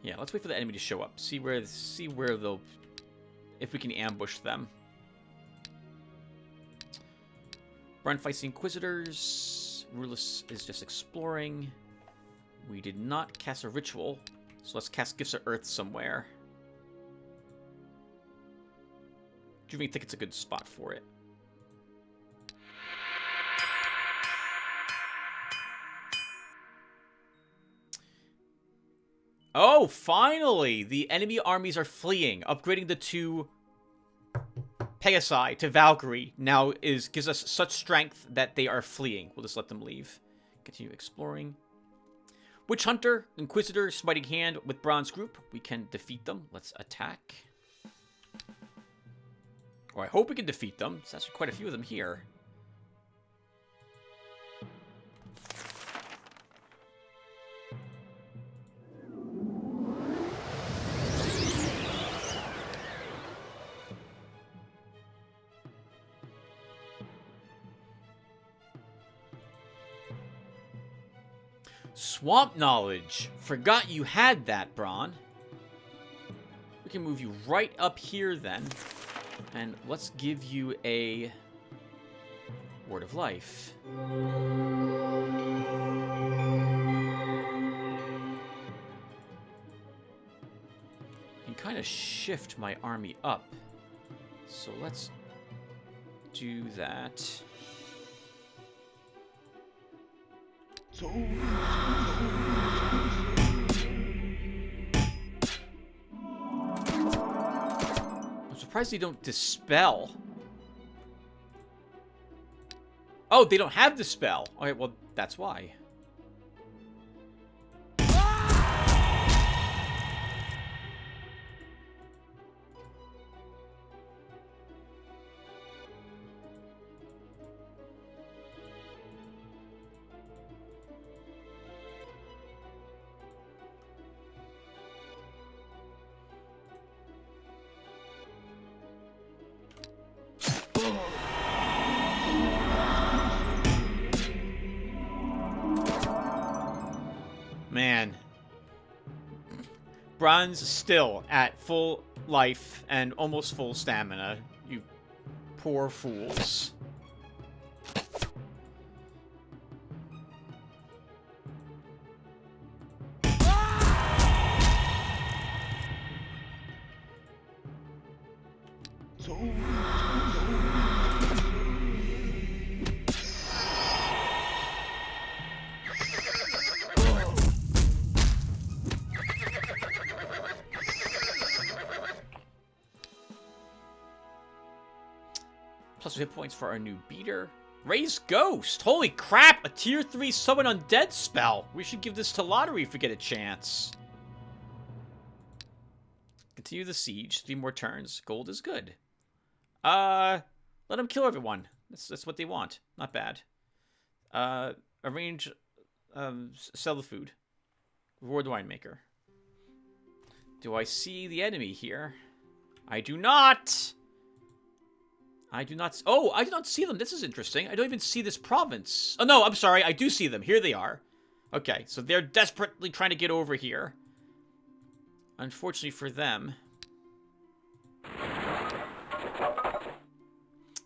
Yeah, let's wait for the enemy to show up. See where they'll... If we can ambush them. Brun fights the Inquisitors. Rootless is just exploring. We did not cast a ritual, so let's cast Gifts of Earth somewhere. Do you think it's a good spot for it? Oh, finally! The enemy armies are fleeing. Upgrading the 2 Pegasi to Valkyrie now gives us such strength that they are fleeing. We'll just let them leave. Continue exploring. Witch Hunter, Inquisitor, Smiting Hand with Bronze Group. We can defeat them. Let's attack. Or I hope we can defeat them. There's actually quite a few of them here. Swamp Knowledge. Forgot you had that, Braun. We can move you right up here then. And let's give you a Word of Life. I can kind of shift my army up. So let's do that. I'm surprised they don't dispel. Oh, they don't have dispel. Alright, well, that's why. Man. Bronze still at full life and almost full stamina. You poor fools. Plus hit points for our new beater. Raise Ghost! Holy crap! A tier 3 summon undead spell! We should give this to Lotaeri if we get a chance. Continue the siege. 3 more turns. Gold is good. Let them kill everyone. That's what they want. Not bad. Arrange... sell the food. Reward the winemaker. Do I see the enemy here? I do not! I do not... Oh, I do not see them. This is interesting. I don't even see this province. Oh, no, I'm sorry. I do see them. Here they are. Okay, so they're desperately trying to get over here. Unfortunately for them...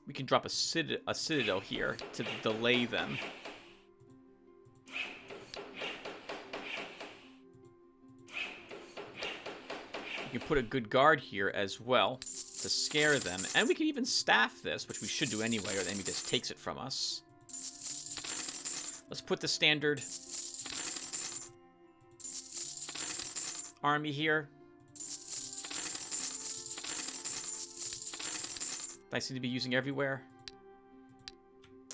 we can drop a citadel here to delay them. We can put a good guard here as well to scare them. And we can even staff this, which we should do anyway, or the enemy just takes it from us. Let's put the standard army here. That I seem to be using everywhere.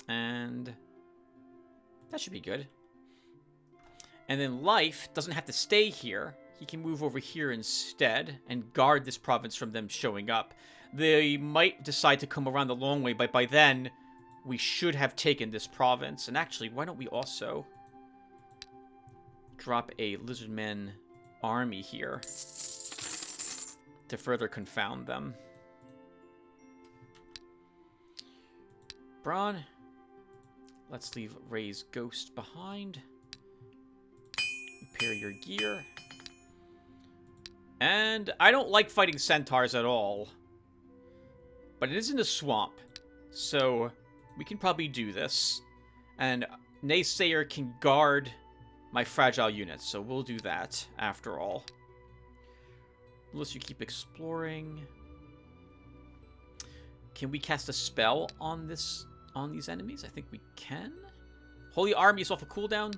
And that should be good. And then Life doesn't have to stay here. He can move over here instead and guard this province from them showing up. They might decide to come around the long way, but by then, we should have taken this province. And actually, why don't we also drop a Lizardman army here to further confound them. Braun, let's leave Raise Ghost behind. Repair your gear. And I don't like fighting centaurs at all. But it is in a swamp. So we can probably do this. And Naysayer can guard my fragile units. So we'll do that after all. Unless you keep exploring. Can we cast a spell on these enemies? I think we can. Holy Army is off a cooldown.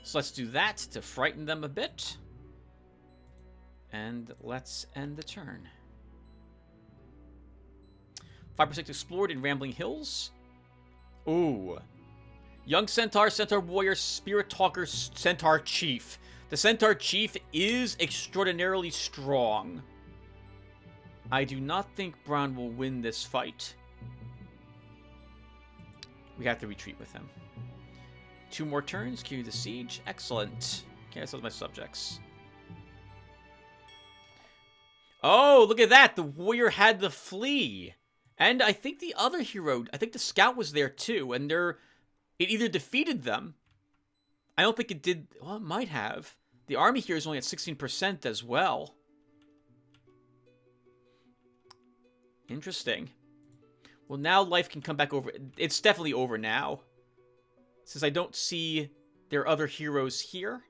So let's do that to frighten them a bit. And let's end the turn. 5% explored in Rambling Hills. Ooh. Young Centaur, Centaur Warrior, Spirit Talker, Centaur Chief. The Centaur Chief is extraordinarily strong. I do not think Bron will win this fight. We have to retreat with him. 2 more turns. Carry the siege. Excellent. Cancel my subjects. Oh, look at that. The warrior had the flee. And I think the other hero, I think the scout was there too. And it either defeated them. I don't think it did. Well, it might have. The army here is only at 16% as well. Interesting. Well, now life can come back over. It's definitely over now. Since I don't see their other heroes here,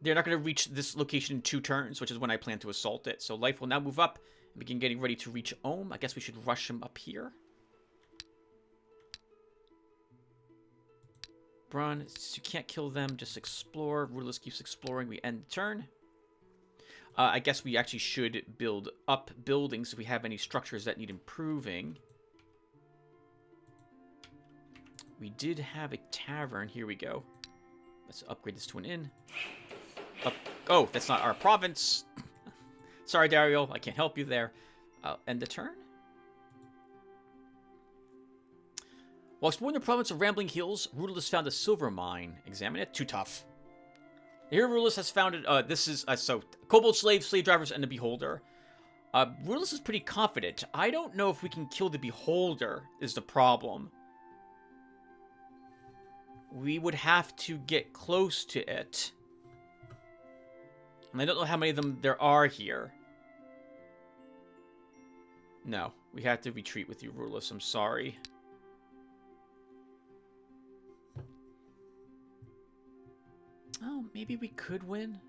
they're not going to reach this location in 2 turns, which is when I plan to assault it. So life will now move up and begin getting ready to reach Ohm. I guess we should rush him up here. Bron, you can't kill them, just explore. Rootless keeps exploring. We end the turn. I guess we actually should build up buildings if we have any structures that need improving. We did have a tavern. Here we go. Let's upgrade this to an inn. Oh, that's not our province. Sorry, Dario. I can't help you there. End the turn. While exploring the province of Rambling Hills, Rootless found a silver mine. Examine it. Too tough. Here, Rootless has founded... this is... so, Kobold Slaves, Slave Drivers, and the Beholder. Rootless is pretty confident. I don't know if we can kill the Beholder, is the problem. We would have to get close to it. And I don't know how many of them there are here. No, we have to retreat with you, Rootless. I'm sorry. Oh, maybe we could win.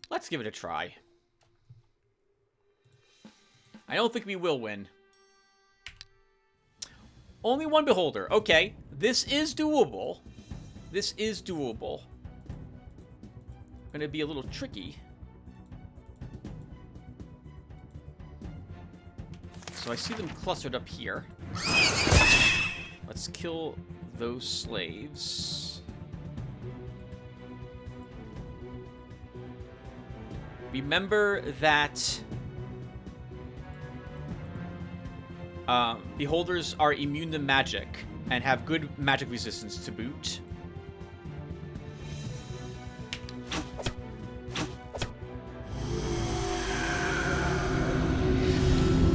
Let's give it a try. I don't think we will win. Only 1 Beholder. Okay, this is doable. This is doable. Gonna be a little tricky. So I see them clustered up here. Let's kill those slaves. Remember that Beholders are immune to magic and have good magic resistance to boot.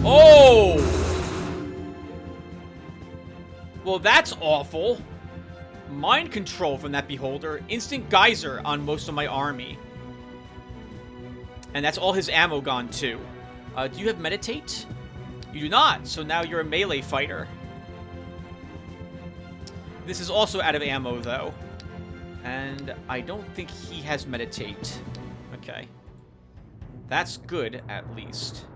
Oh! Well, that's awful. Mind control from that Beholder. Instant geyser on most of my army. And that's all his ammo gone, too. Do you have meditate? You do not, so now you're a melee fighter. This is also out of ammo, though. And I don't think he has meditate. Okay. That's good, at least.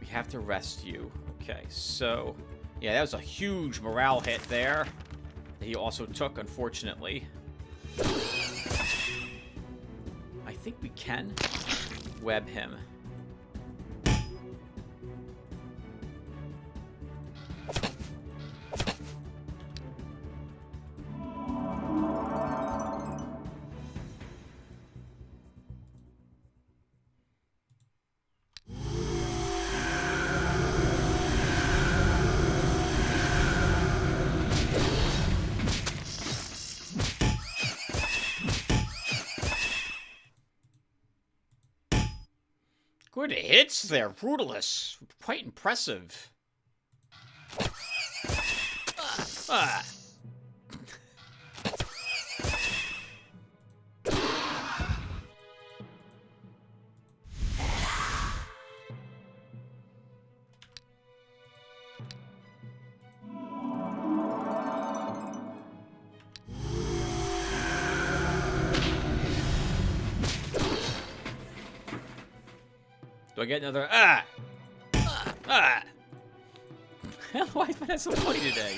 Have to rest you. Okay, so yeah, that was a huge morale hit there that he also took, unfortunately. I think we can web him. Good hits there, Rootless. Quite impressive. Ah. Do I get another ah? Ah! Why is that so funny today?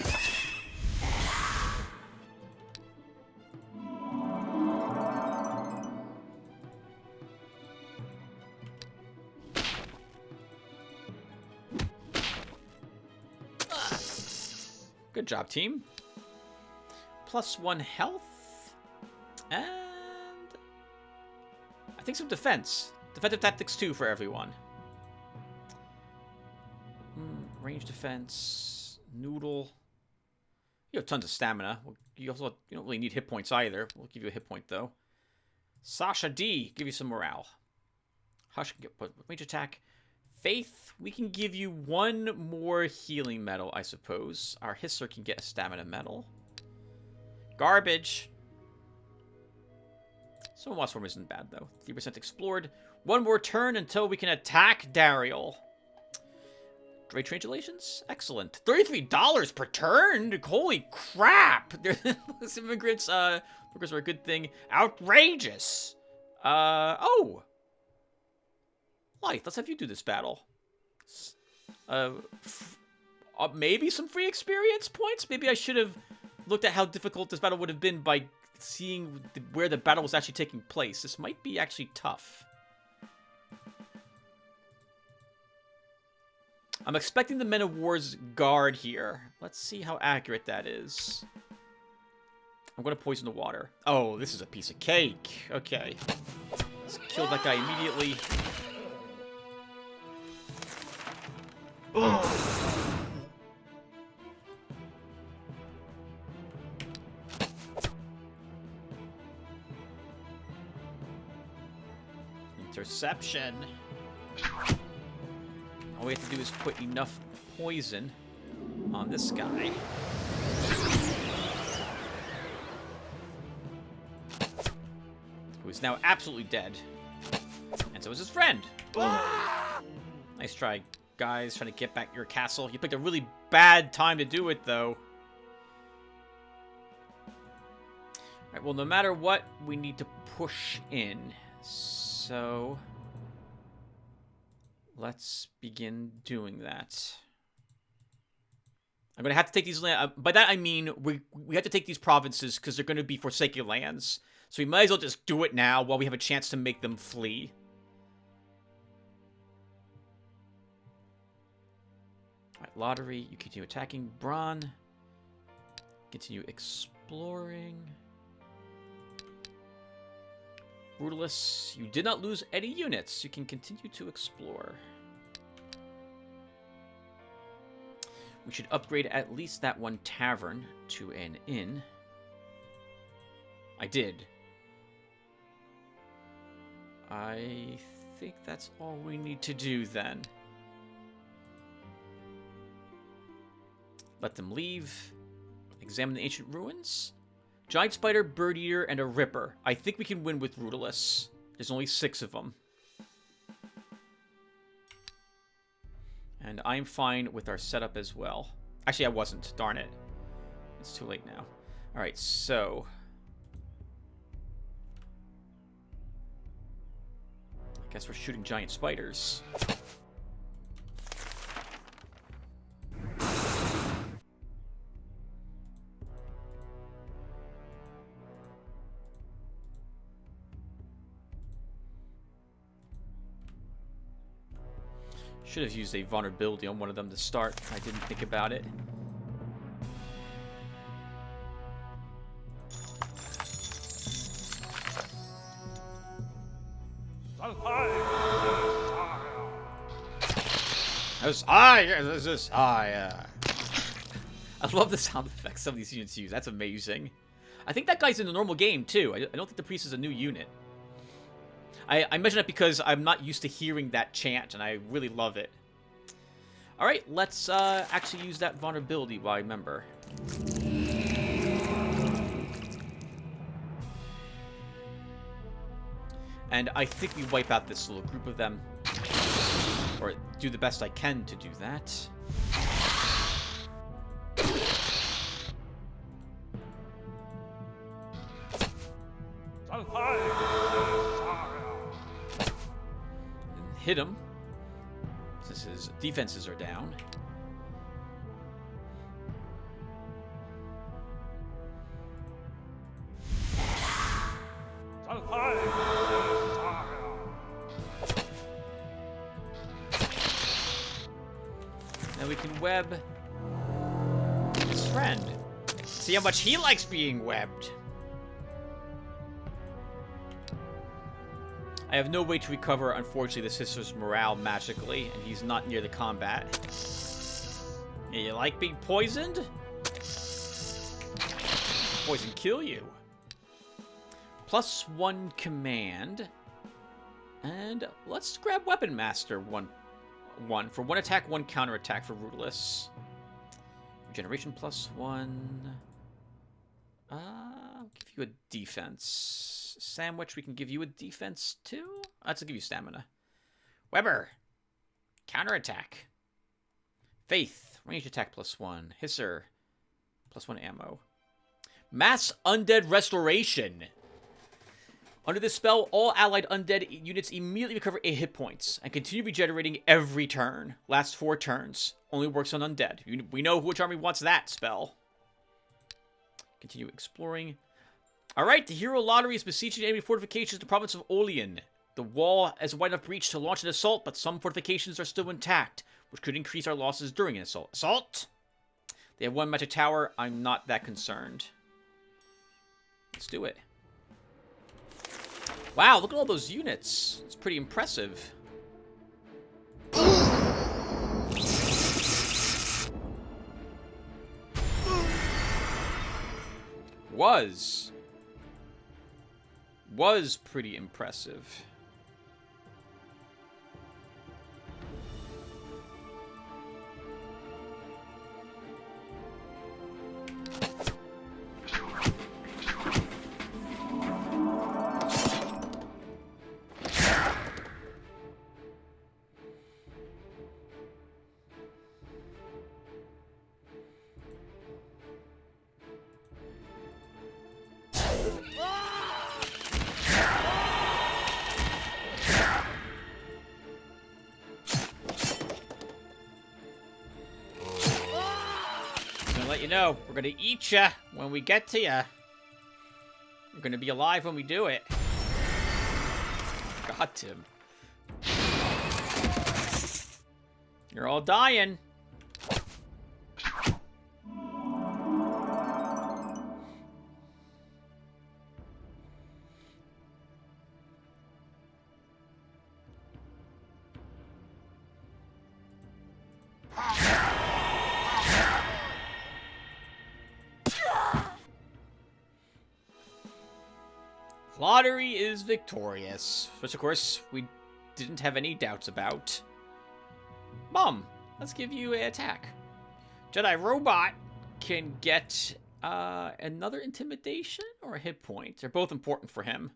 Good job, team. +1 health. And I think some defense. Defensive tactics 2 for everyone. Range defense. Noodle. You have tons of stamina. You don't really need hit points either. We'll give you a hit point though. Sasha D, give you some morale. Hush can get range attack. Faith, we can give you 1 more healing medal, I suppose. Our Hisser can get a stamina medal. Garbage. Some Wasp form isn't bad though. 3% explored. 1 more turn until we can attack Dariel. Great translations? Excellent. $33 per turn? Holy crap! These immigrants, workers are a good thing. Outrageous! Oh! Light, let's have you do this battle. Maybe some free experience points? Maybe I should have looked at how difficult this battle would have been by seeing where the battle was actually taking place. This might be actually tough. I'm expecting the Men of War's guard here. Let's see how accurate that is. I'm going to poison the water. Oh, this is a piece of cake. Okay. Let's kill that guy immediately. Interception. All we have to do is put enough poison on this guy. Who is now absolutely dead. And so is his friend. Nice try, guys, trying to get back your castle. You picked a really bad time to do it, though. Alright, well, no matter what, we need to push in. So let's begin doing that. I'm going to have to take these lands. By that, I mean we have to take these provinces because they're going to be Forsaken lands. So we might as well just do it now while we have a chance to make them flee. Alright, Lotaeri, you continue attacking. Braun, continue exploring. Rootless, you did not lose any units. You can continue to explore. We should upgrade at least that one tavern to an inn. I did. I think that's all we need to do then. Let them leave. Examine the ancient ruins. Giant Spider, Bird Eater, and a Ripper. I think we can win with Rootless. There's only 6 of them. And I'm fine with our setup as well. Actually, I wasn't. Darn it. It's too late now. Alright, so... I guess we're shooting giant spiders. Should have used a vulnerability on one of them to start. I didn't think about it. I love the sound effects some of these units use. That's amazing. I think that guy's in the normal game, too. I don't think the priest is a new unit. I mention that because I'm not used to hearing that chant, and I really love it. Alright, let's actually use that vulnerability while I remember. And I think we wipe out this little group of them. Or do the best I can to do that. And hit him. Since his defenses are down. Now we can web his friend. See how much he likes being webbed. I have no way to recover, unfortunately, the sister's morale magically, and he's not near the combat. You like being poisoned? Poison kill you. +1 command. And let's grab Weapon Master 1 for 1 attack, 1 counterattack for Rootless. Regeneration +1. I'll give you a defense. Sandwich, we can give you a defense too? Let's give you stamina. Weber. Counterattack. Faith. Range attack +1. Hisser. +1 ammo. Mass Undead Restoration. Under this spell, all allied undead units immediately recover 8 hit points and continue regenerating every turn. Lasts 4 turns. Only works on undead. We know which army wants that spell. Continue exploring. Alright, the hero Lotaeri is besieging enemy fortifications in the province of Olian. The wall has a wide enough breach to launch an assault, but some fortifications are still intact, which could increase our losses during an assault. Assault! They have 1 magic tower. I'm not that concerned. Let's do it. Wow, look at all those units. It's pretty impressive. Was pretty impressive. Let you know, we're gonna eat ya when we get to ya. We're gonna be alive when we do it. God, Tim. You're all dying. Lotaeri is victorious, which of course we didn't have any doubts about. Mom, let's give you an attack. Jedi Robot can get another intimidation or a hit point. They're both important for him.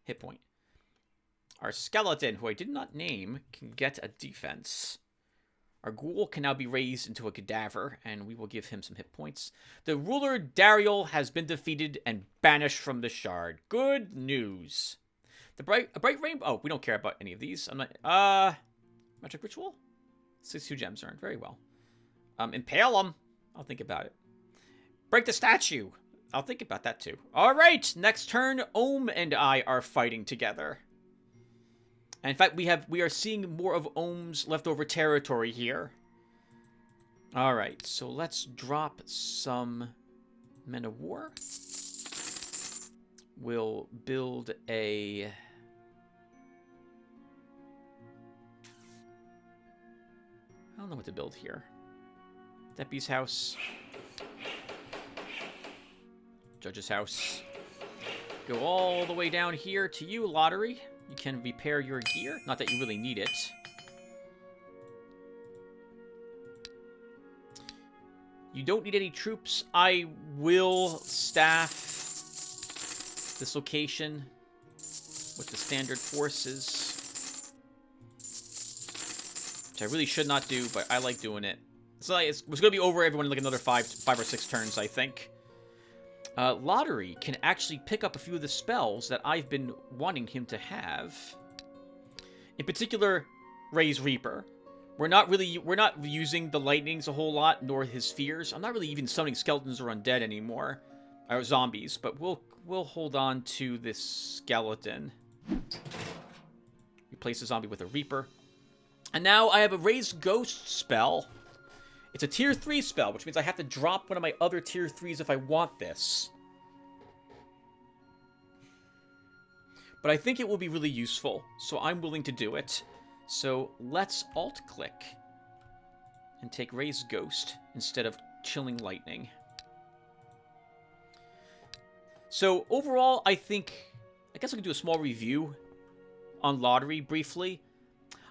Hit point. Our skeleton, who I did not name, can get a defense. Our ghoul can now be raised into a cadaver, and we will give him some hit points. The ruler, Dariel, has been defeated and banished from the shard. Good news. A bright rainbow. Oh, we don't care about any of these. I'm not. Magic ritual? 62 gems earned. Very well. Impale him. I'll think about it. Break the statue. I'll think about that too. All right. Next turn, Ohm and I are fighting together. And in fact, we are seeing more of Ohm's leftover territory here. All right, so let's drop some men of war. We'll build a... I don't know what to build here. Deputy's house. Judge's house. Go all the way down here to you, Lotaeri. You can repair your gear. Not that you really need it. You don't need any troops. I will staff this location with the standard forces. Which I really should not do, but I like doing it. So it's going to be over everyone in like another five or six turns, I think. Lotaeri can actually pick up a few of the spells that I've been wanting him to have. In particular, Ray's Reaper. We're not using the lightnings a whole lot, nor his spheres. I'm not really even summoning skeletons or undead anymore, or zombies. But we'll hold on to this skeleton. Replace the zombie with a Reaper, and now I have a Raised Ghost spell. It's a tier 3 spell, which means I have to drop one of my other tier 3s if I want this. But I think it will be really useful, so I'm willing to do it. So let's alt-click and take Raised Ghost instead of Chilling Lightning. So overall, I guess I can do a small review on Lotaeri briefly.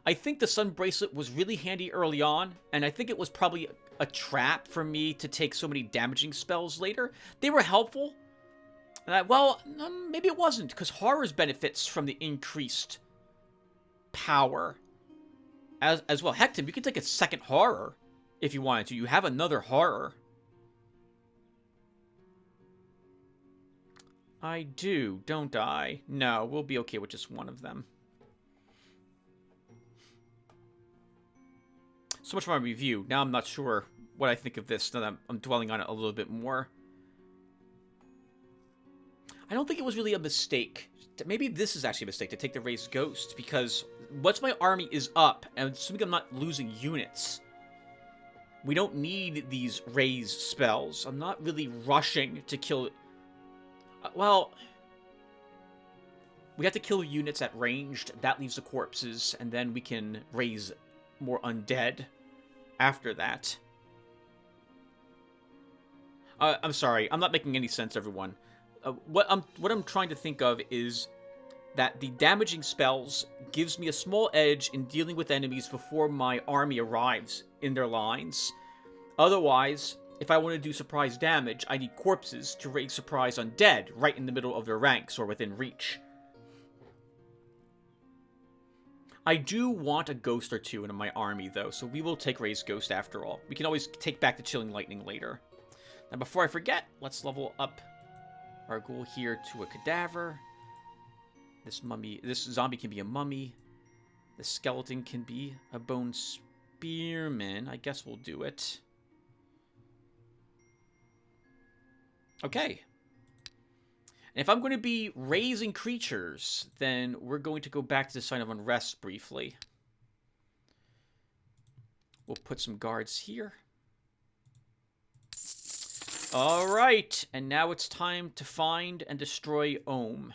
I think the Sun Bracelet was really handy early on, and I think it was probably a trap for me to take so many damaging spells later. They were helpful. Well, maybe it wasn't, because Horrors benefits from the increased power as well. Heck, Tim, you can take a second Horror if you wanted to. You have another Horror. I do, don't I? No, we'll be okay with just one of them. So much for my review. Now I'm not sure what I think of this, now that I'm dwelling on it a little bit more. I don't think it was really a mistake. Maybe this is actually a mistake to take the Raised Ghost, because once my army is up, and assuming I'm not losing units, we don't need these raised spells. I'm not really rushing to kill... well, we have to kill units at ranged. That leaves the corpses, and then we can raise more undead after that. I'm sorry, I'm not making any sense, everyone. What I'm trying to think of is that the damaging spells gives me a small edge in dealing with enemies before my army arrives in their lines. Otherwise, if I want to do surprise damage, I need corpses to raise surprise undead right in the middle of their ranks or within reach. I do want a ghost or two in my army, though, so we will take Raised Ghost after all. We can always take back the Chilling Lightning later. Now, before I forget, let's level up our ghoul here to a cadaver. This zombie can be a mummy. The skeleton can be a bone spearman. I guess we'll do it. Okay. And if I'm going to be raising creatures, then we're going to go back to the Sign of Unrest briefly. We'll put some guards here. Alright, and now it's time to find and destroy Ohm.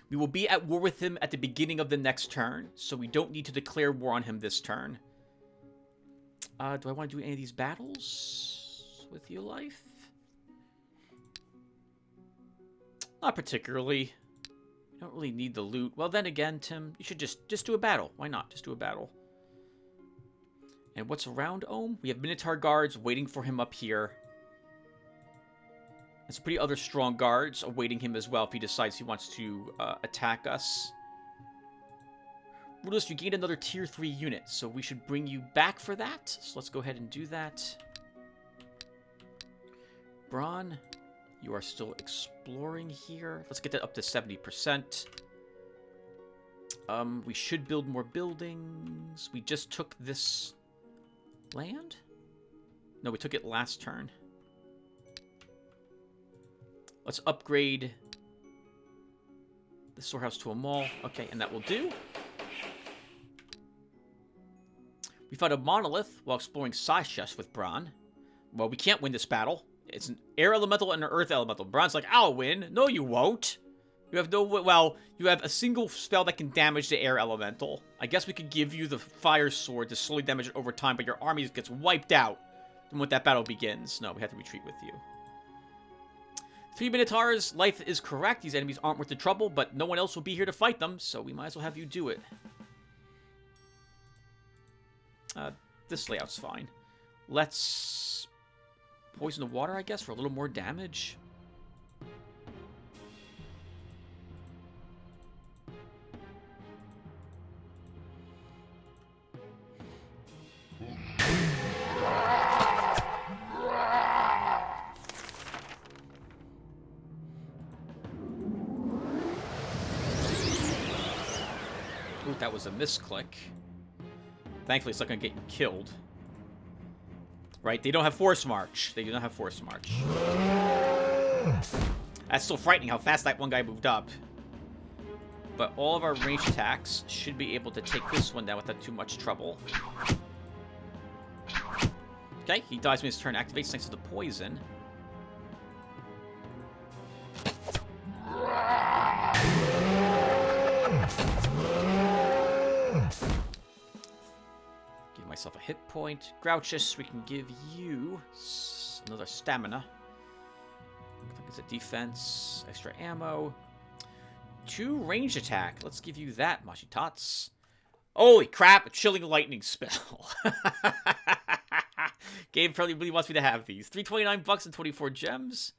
We will be at war with him at the beginning of the next turn, so we don't need to declare war on him this turn. Do I want to do any of these battles with you, life? Not particularly. You don't really need the loot. Well, then again, Tim, you should just do a battle. Why not? Just do a battle. And what's around Ohm? We have Minotaur guards waiting for him up here. And some pretty other strong guards awaiting him as well if he decides he wants to attack us. Rootless, you gained another tier 3 unit, so we should bring you back for that. So let's go ahead and do that. Braun, you are still exploring here. Let's get that up to 70%. We should build more buildings. We just took this land? No, we took it last turn. Let's upgrade the storehouse to a mall. Okay, and that will do. We found a monolith while exploring side chests with Bron. Well, we can't win this battle. It's an air elemental and an earth elemental. Bron's like, I'll win. No, you won't. You have no... Well, you have a single spell that can damage the air elemental. I guess we could give you the fire sword to slowly damage it over time, but your army gets wiped out when that battle begins. No, we have to retreat with you. 3 Minotaurs. Life is correct. These enemies aren't worth the trouble, but no one else will be here to fight them, so we might as well have you do it. This layout's fine. Let's poison the water, I guess, for a little more damage. Ooh, that was a misclick. Thankfully, it's not going to get you killed. Right? They don't have Force March. They do not have Force March. That's still frightening how fast that one guy moved up. But all of our ranged attacks should be able to take this one down without too much trouble. Okay, he dies when his turn activates thanks to the poison. Give myself a hit point. Grouchus, we can give you another stamina. I think it's a defense, extra ammo. 2 ranged attack. Let's give you that, Mashitats. Holy crap, a chilling lightning spell. Game probably really wants me to have these. $329 and 24 gems.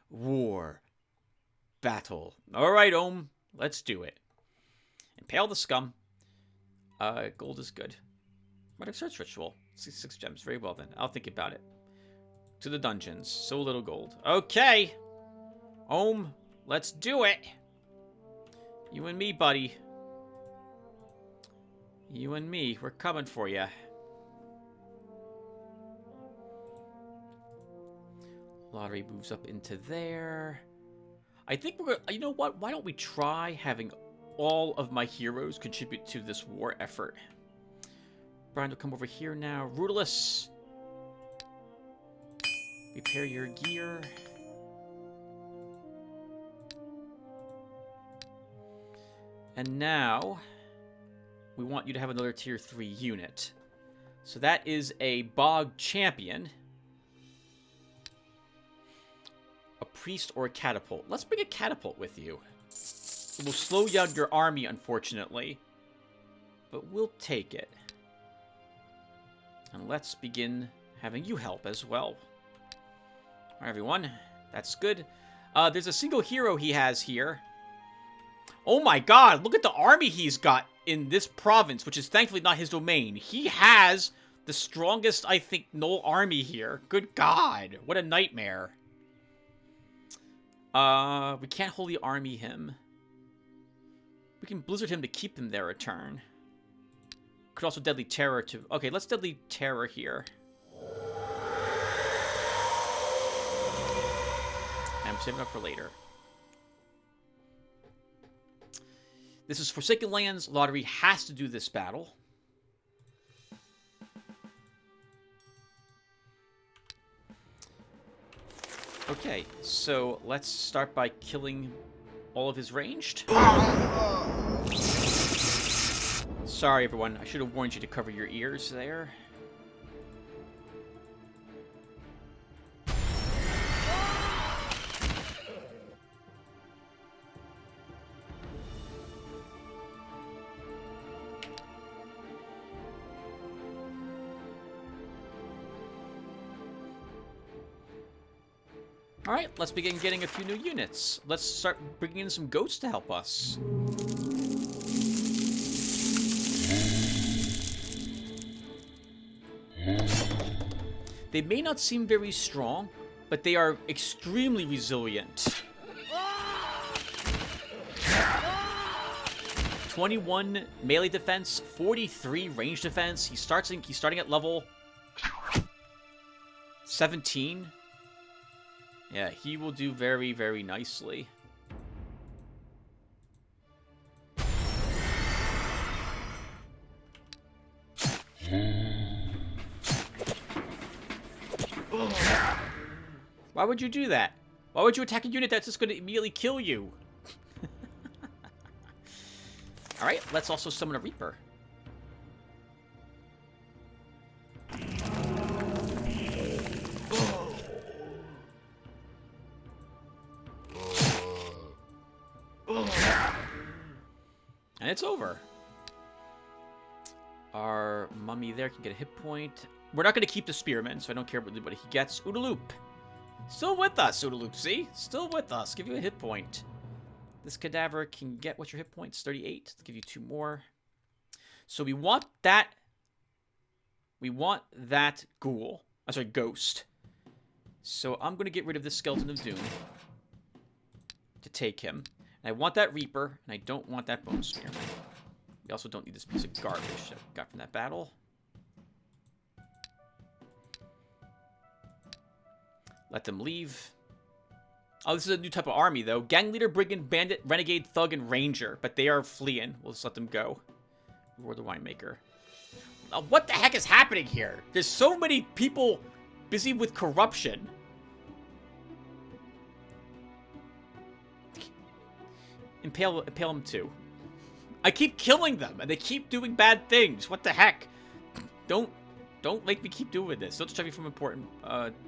War. Battle. Alright, Ohm. Let's do it. Impale the scum. Gold is good. Medic search ritual. 66 gems. Very well then. I'll think about it. To the dungeons. So little gold. Okay. Ohm. Let's do it. You and me, buddy. You and me. We're coming for you. Lotaeri moves up into there. I think we're gonna... You know what? Why don't we try having all of my heroes contribute to this war effort? Brian will come over here now. Rootless. Repair your gear. And now, we want you to have another tier 3 unit. So that is a Bog Champion. A Priest or a Catapult. Let's bring a Catapult with you. It will slow down your army, unfortunately. But we'll take it. And let's begin having you help as well. Alright, everyone. That's good. There's a single hero he has here. Oh my god, look at the army he's got in this province, which is thankfully not his domain. He has the strongest, I think, Gnoll army here. Good god, what a nightmare. We can't Holy Army him. We can Blizzard him to keep him there a turn. Could also Deadly Terror to... Okay, let's Deadly Terror here. I'm saving up for later. This is Forsaken Lands. Lotaeri has to do this battle. Okay, so let's start by killing all of his ranged. Sorry, everyone. I should have warned you to cover your ears there. Alright, let's begin getting a few new units. Let's start bringing in some goats to help us. They may not seem very strong, but they are extremely resilient. 21 melee defense, 43 range defense. He's starting at level 17. Yeah, he will do very, very nicely. Why would you do that? Why would you attack a unit that's just going to immediately kill you? Alright, let's also summon a Reaper. And it's over. Our mummy there can get a hit point. We're not going to keep the spearman, so I don't care what he gets. Oodaloop. Still with us, Oodaloop, see? Still with us. Give you a hit point. This cadaver can get, what's your hit points? 38. Let's give you 2 more. So we want that. We want that ghoul. I'm sorry, ghost. So I'm going to get rid of this Skeleton of Doom to take him. And I want that Reaper, and I don't want that Bone Spearman. We also don't need this piece of garbage that we got from that battle. Let them leave. Oh, this is a new type of army, though. Gang Leader, Brigand, Bandit, Renegade, Thug, and Ranger. But they are fleeing. We'll just let them go. We're the winemaker. What the heck is happening here? There's so many people busy with corruption. Impale them too. I keep killing them, and they keep doing bad things. What the heck? Don't make me keep doing this. Don't distract me from important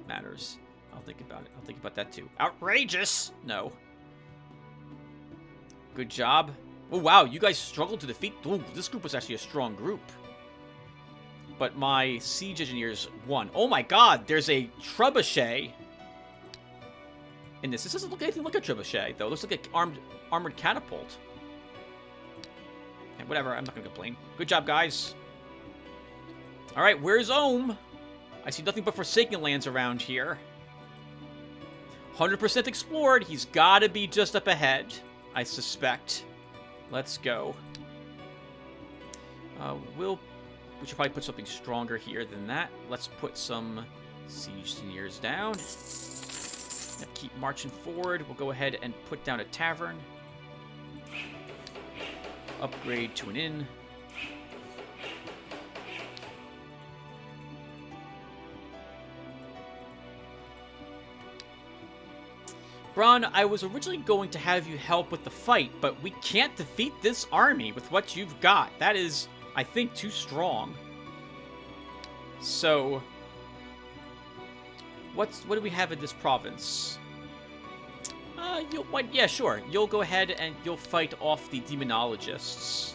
matters. I'll think about it. I'll think about that too. Outrageous! No. Good job. Oh, wow. You guys struggled to defeat... Ooh, this group was actually a strong group. But my siege engineers won. Oh my god, there's a trebuchet in this. This doesn't look anything like a trebuchet, though. It looks like an armored catapult. Yeah, whatever, I'm not gonna complain. Good job, guys. Alright, where's Ohm? I see nothing but Forsaken Lands around here. 100% explored. He's gotta be just up ahead, I suspect. Let's go. We should probably put something stronger here than that. Let's put some siege engineers down. Keep marching forward. We'll go ahead and put down a tavern. Upgrade to an inn. Bron, I was originally going to have you help with the fight, but we can't defeat this army with what you've got. That is, I think, too strong. So, what do we have in this province? Yeah, sure. You'll go ahead and you'll fight off the demonologists.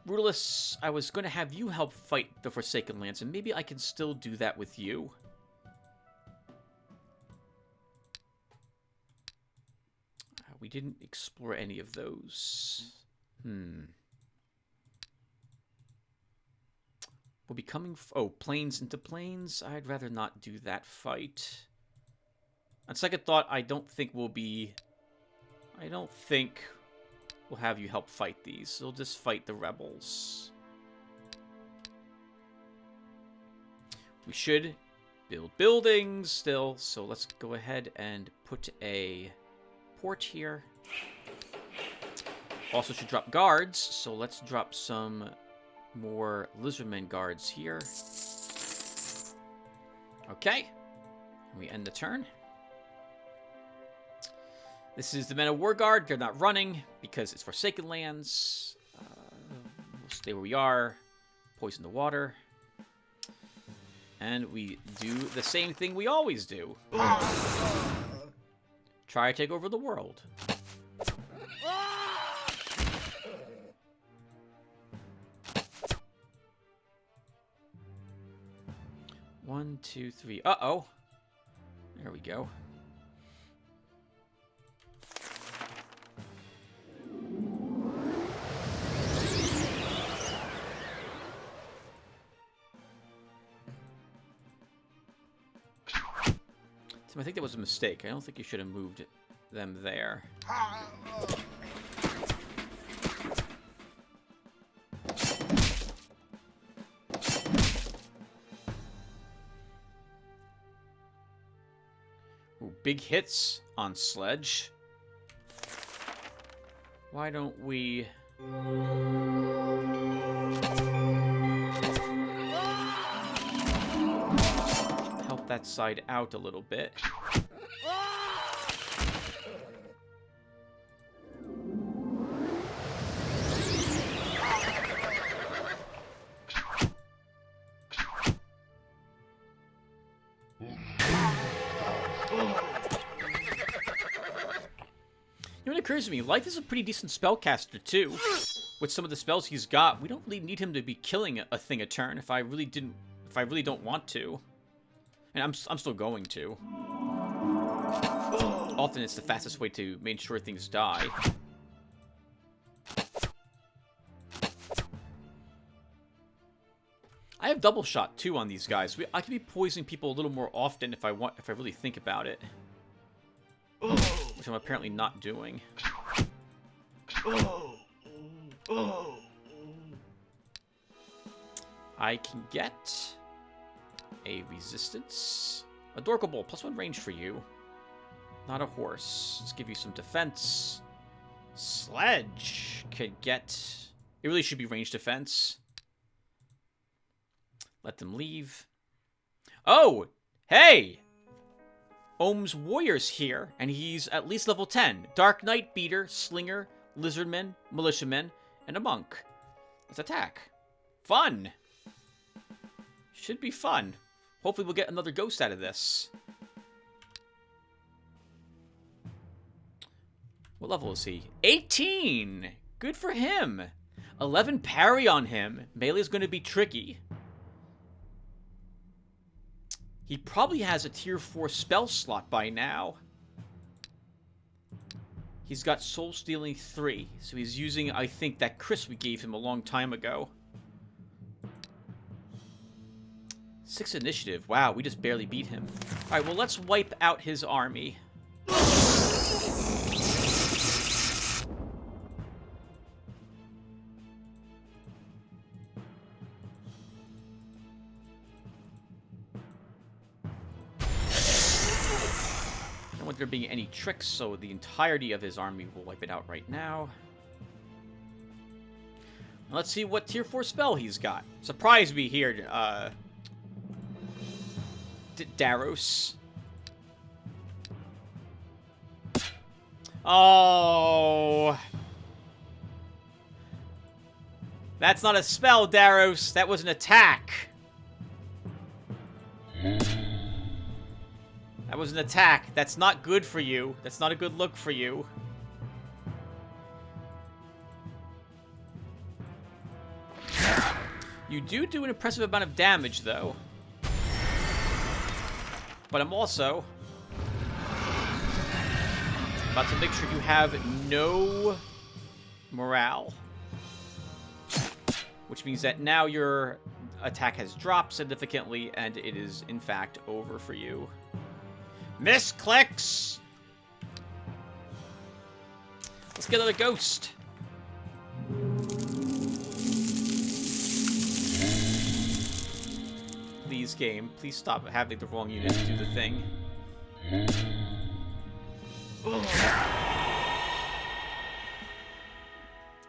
Rootless, I was going to have you help fight the Forsaken Lands, and maybe I can still do that with you. We didn't explore any of those. We'll be coming... Oh, planes into planes? I'd rather not do that fight. On second thought, I don't think we'll have you help fight these. We'll just fight the rebels. We should build buildings still, so let's go ahead and put a port here. Also should drop guards, so let's drop some more lizardmen guards here. Okay. And we end the turn. This is the Men of War Guard. They're not running because it's Forsaken Lands. We'll stay where we are. Poison the water. And we do the same thing we always do. Try to take over the world. 1, 2, 3. Uh-oh. There we go. So I think that was a mistake. I don't think you should have moved them there. big hits on Sledge. Why don't we... help that side out a little bit. You know, it occurs to me, Life is a pretty decent spellcaster, too. With some of the spells he's got, we don't really need him to be killing a thing a turn if I really don't want to. And I'm still going to. Often it's the fastest way to make sure things die. I have double shot too on these guys. I can be poisoning people a little more often if I really think about it. Which I'm apparently not doing. I can get a resistance. Adorkable, +1 range for you. Not a horse. Let's give you some defense. Sledge could get... It really should be range defense. Let them leave. Oh! Hey! Ohm's Warrior's here, and he's at least level 10. Dark Knight, Beater, Slinger, Lizardman, Militiaman, and a Monk. Let's attack. Fun! Should be fun. Hopefully we'll get another ghost out of this. What level is he? 18! Good for him. 11 parry on him. Melee's going to be tricky. He probably has a tier 4 spell slot by now. He's got Soul Stealing 3, so he's using, I think, that crisp we gave him a long time ago. 6 initiative. Wow, we just barely beat him. Alright, well, let's wipe out his army. I don't want there being any tricks, so the entirety of his army will wipe it out right now. Let's see what tier 4 spell he's got. Surprise me here, Daros. Oh. That's not a spell, Daros. That was an attack. That was an attack. That's not good for you. That's not a good look for you. You do an impressive amount of damage, though. But I'm also about to make sure you have no morale. Which means that now your attack has dropped significantly, and it is, in fact, over for you. Misclicks! Let's get another ghost. Please, game. Please stop having the wrong unit do the thing.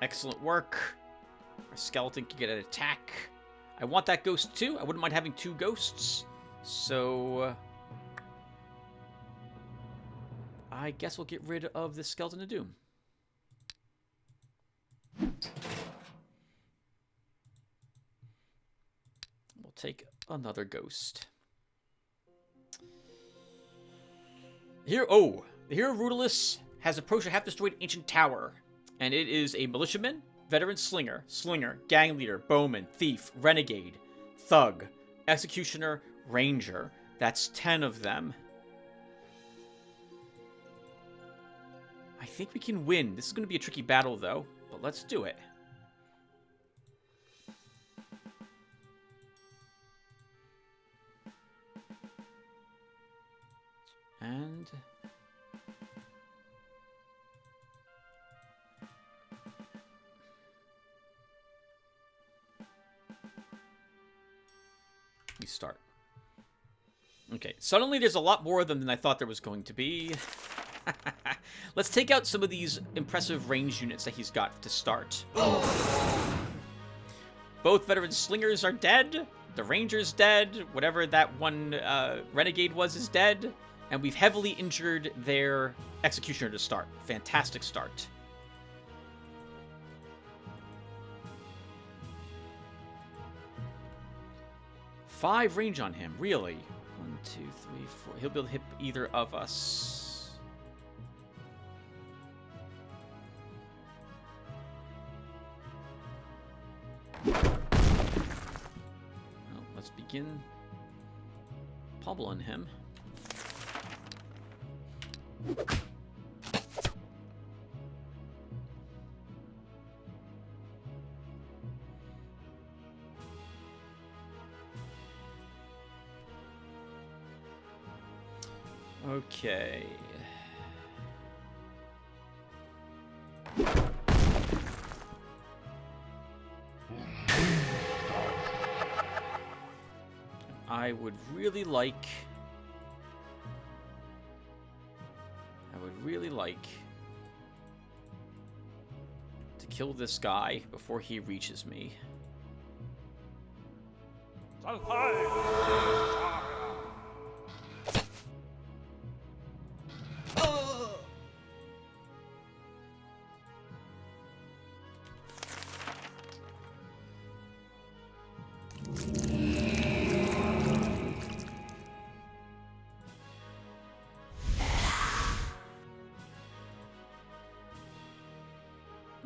Excellent work. Our skeleton can get an attack. I want that ghost too. I wouldn't mind having 2 ghosts. So... I guess we'll get rid of the Skeleton of Doom. We'll take another ghost. Here, oh, the hero Rootless has approached a half-destroyed ancient tower, and it is a militiaman, veteran slinger, gang leader, bowman, thief, renegade, thug, executioner, ranger. That's 10 of them. I think we can win. This is going to be a tricky battle, though, but let's do it. And... we start. Okay, suddenly there's a lot more of them than I thought there was going to be. Let's take out some of these impressive range units that he's got to start. Both veteran slingers are dead. The ranger's dead. Whatever that one renegade was is dead. And we've heavily injured their executioner to start. Fantastic start. Five range on him, really? 1, 2, 3, 4. He'll be able to hit either of us. Well, let's begin pummeling him. Okay. I would really like to kill this guy before he reaches me.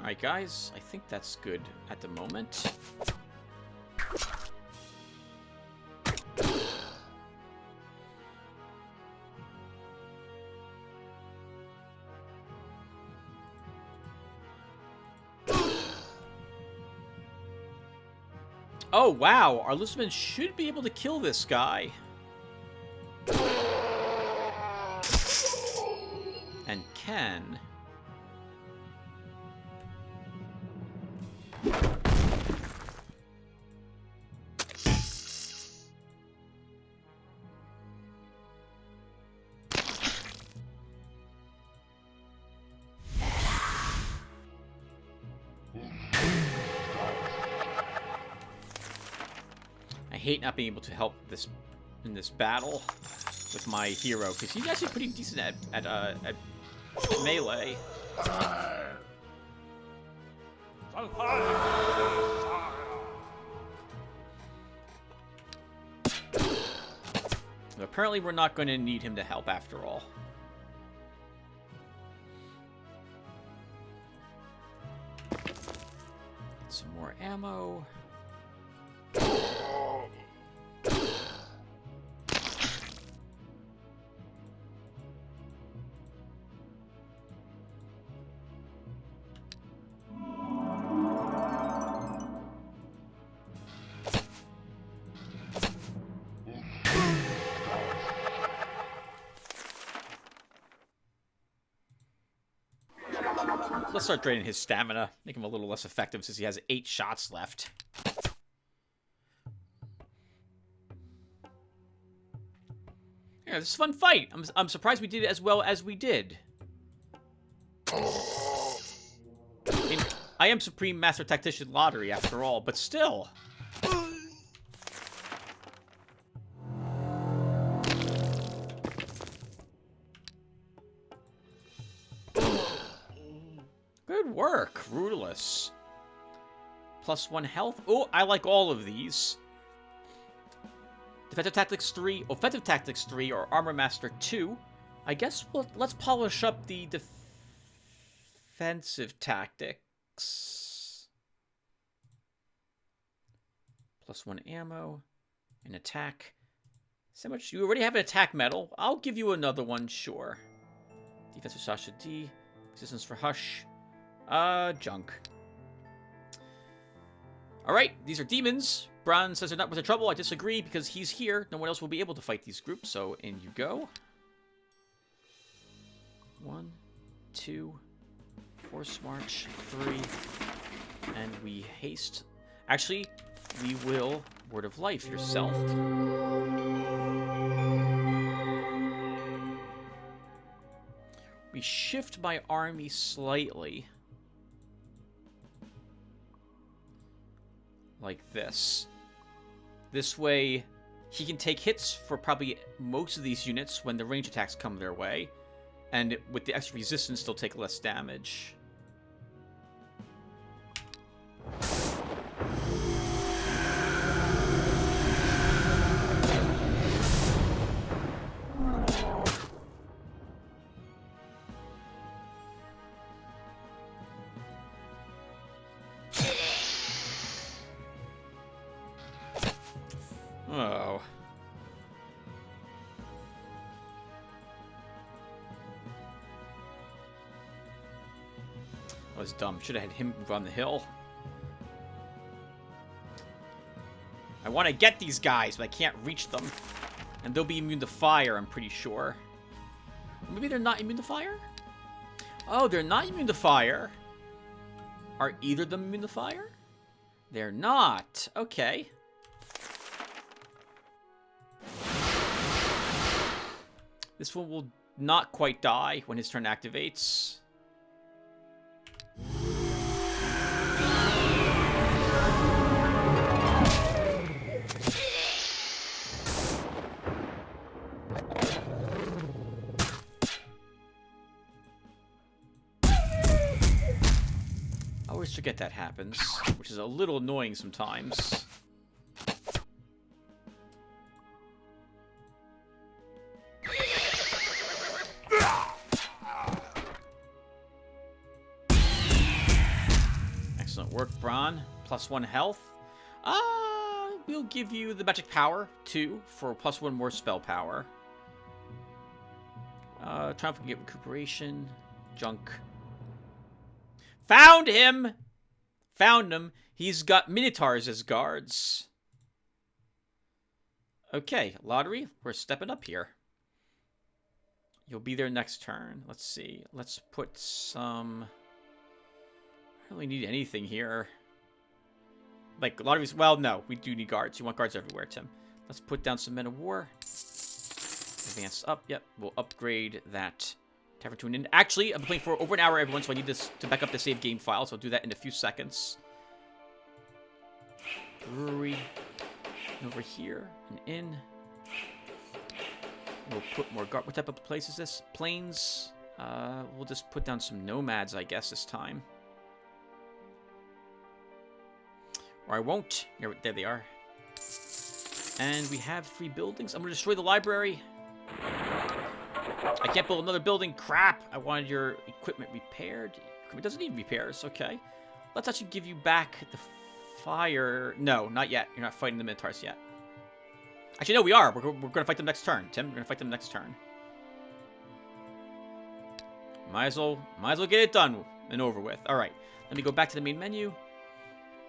Alright guys, I think that's good at the moment. Oh wow, our Luciferman should be able to kill this guy. And can. I hate not being able to help this in this battle with my hero, because he's actually pretty decent at melee. Apparently we're not going to need him to help after all. Get some more ammo. Let's start draining his stamina. Make him a little less effective since he has 8 shots left. Yeah, this is a fun fight. I'm surprised we did it as well as we did. I mean, I am Supreme Master Tactician Lotaeri after all, but still. Good work, Rootless. +1 health. Oh, I like all of these. Defensive Tactics 3, Offensive Tactics 3, or Armor Master 2. I guess let's polish up the defensive tactics. +1 ammo, an attack. So much. You already have an attack medal. I'll give you another one, sure. Defensive Sasha D, resistance for Hush. Junk. Alright, these are demons. Bron says they're not worth the trouble. I disagree because he's here. No one else will be able to fight these groups, so in you go. 1, 2, force march, 3, and we haste. Actually, we will Word of Life yourself. we shift my army slightly. Like this. This way, he can take hits for probably most of these units when the range attacks come their way. And with the extra resistance, they'll take less damage. Oh. That was dumb. Should have had him move on the hill. I want to get these guys, but I can't reach them. And they'll be immune to fire, I'm pretty sure. Maybe they're not immune to fire? Oh, they're not immune to fire. Are either of them immune to fire? They're not. Okay. This one will not quite die when his turn activates. I always forget that happens, which is a little annoying sometimes. Excellent work, Bron. +1 health. We'll give you the magic power, 2, for +1 more spell power. Triumph can get recuperation. Junk. Found him! Found him. He's got Minotaurs as guards. Okay, Lotaeri, we're stepping up here. You'll be there next turn. Let's see. Let's put some... I don't really need anything here. Like, Lotaeri's... Well, no. We do need guards. You want guards everywhere, Tim. Let's put down some men of war. Advance up. Yep. We'll upgrade that Tavern to an Inn. Actually, I've been playing for over an hour, everyone, so I need this to back up the save game file, so I'll do that in a few seconds. Brewery. And over here, an inn. We'll put more guard. What type of place is this? Plains. We'll just put down some nomads, I guess, this time. Or I won't. There they are. And we have 3 buildings. I'm going to destroy the library. I can't build another building. Crap. I wanted your equipment repaired. Equipment doesn't need repairs. Okay. Let's actually give you back the fire. No, not yet. You're not fighting the Minotaurs yet. Actually, no, we are. We're going to fight them next turn, Tim. We're going to fight them next turn. Might as well get it done and over with. All right. Let me go back to the main menu.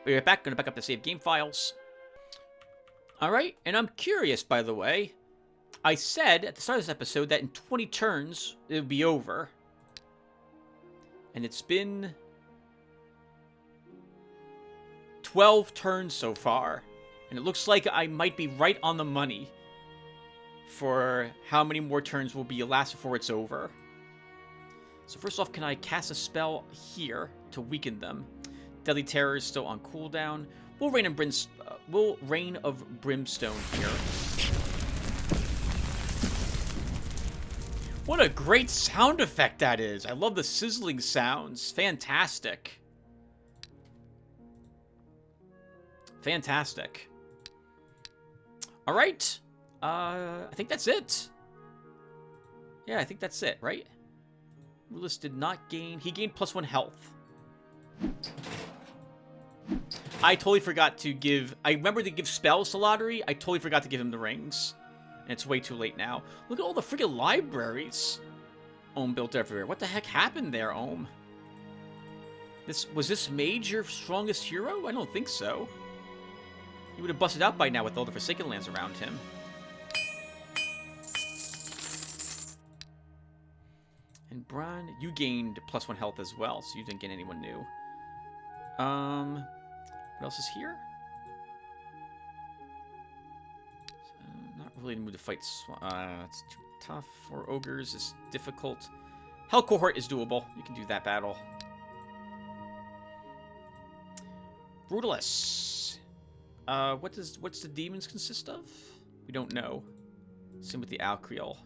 Be right back. Going to back up the save game files. All right. And I'm curious, by the way. I said at the start of this episode that in 20 turns, it would be over. And it's been 12 turns so far. And it looks like I might be right on the money for how many more turns will be last before it's over. So first off, can I cast a spell here to weaken them? Deadly Terror is still on cooldown. We'll Rain of Brimstone here. What a great sound effect that is. I love the sizzling sounds. Fantastic. Fantastic. All right. I think that's it. Yeah, I think that's it, right? Rootless did not gain... He gained +1 health. I totally forgot to give... I remember to give spells to Lotaeri. I totally forgot to give him the rings. And it's way too late now. Look at all the freaking libraries Ohm built everywhere. What the heck happened there, Ohm? Was this mage your strongest hero? I don't think so. He would have busted out by now with all the Forsaken Lands around him. And Bron, you gained +1 health as well, so you didn't get anyone new. What else is here? Not really in the mood to fight. It's too tough. For ogres, it's difficult. Hell Cohort is doable. You can do that battle. Rootless. What's the demons consist of? We don't know. Same with the Alcriel.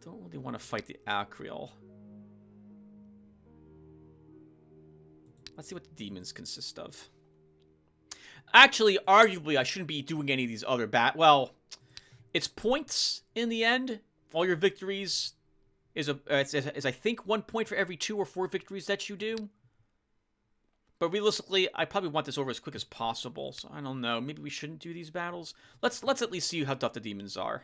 Don't really want to fight the Alcriel. Let's see what the demons consist of. Actually, arguably, I shouldn't be doing any of these other well, it's points in the end. All your victories is I think 1 point for every 2 or 4 victories that you do. But realistically, I probably want this over as quick as possible. So I don't know. Maybe we shouldn't do these battles. Let's at least see how tough the demons are.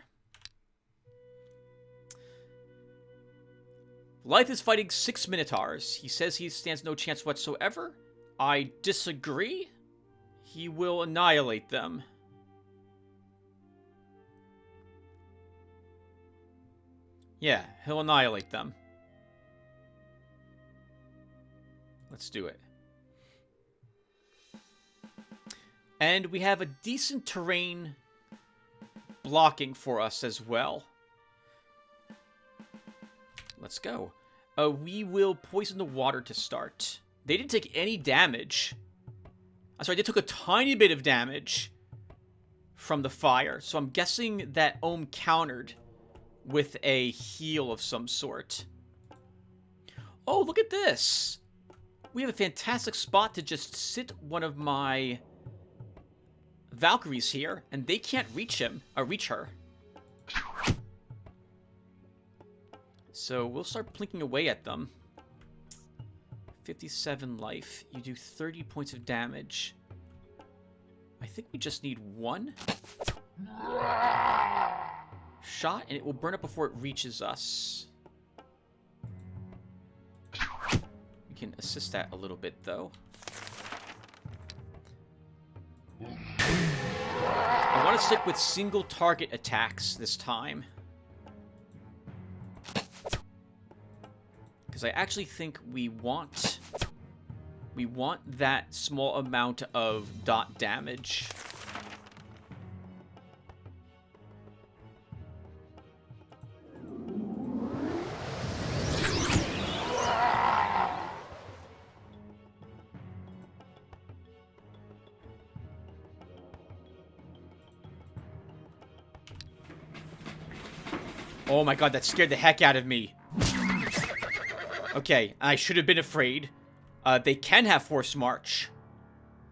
Lyth is fighting 6 Minotaurs. He says he stands no chance whatsoever. I disagree. He will annihilate them. Yeah, he'll annihilate them. Let's do it. And we have a decent terrain blocking for us as well. Let's go. We will poison the water to start. They didn't take any damage. I'm sorry, they took a tiny bit of damage from the fire. So I'm guessing that Ohm countered with a heal of some sort. Oh, look at this. We have a fantastic spot to just sit one of my Valkyries here, and they can't reach him, or reach her. So we'll start plinking away at them. 57 life. You do 30 points of damage. I think we just need 1 shot, and it will burn up before it reaches us. We can assist that a little bit, though. I want to stick with single target attacks this time. Because I actually think we want that small amount of dot damage. Oh my god, that scared the heck out of me. Okay, I should have been afraid. They can have Force March.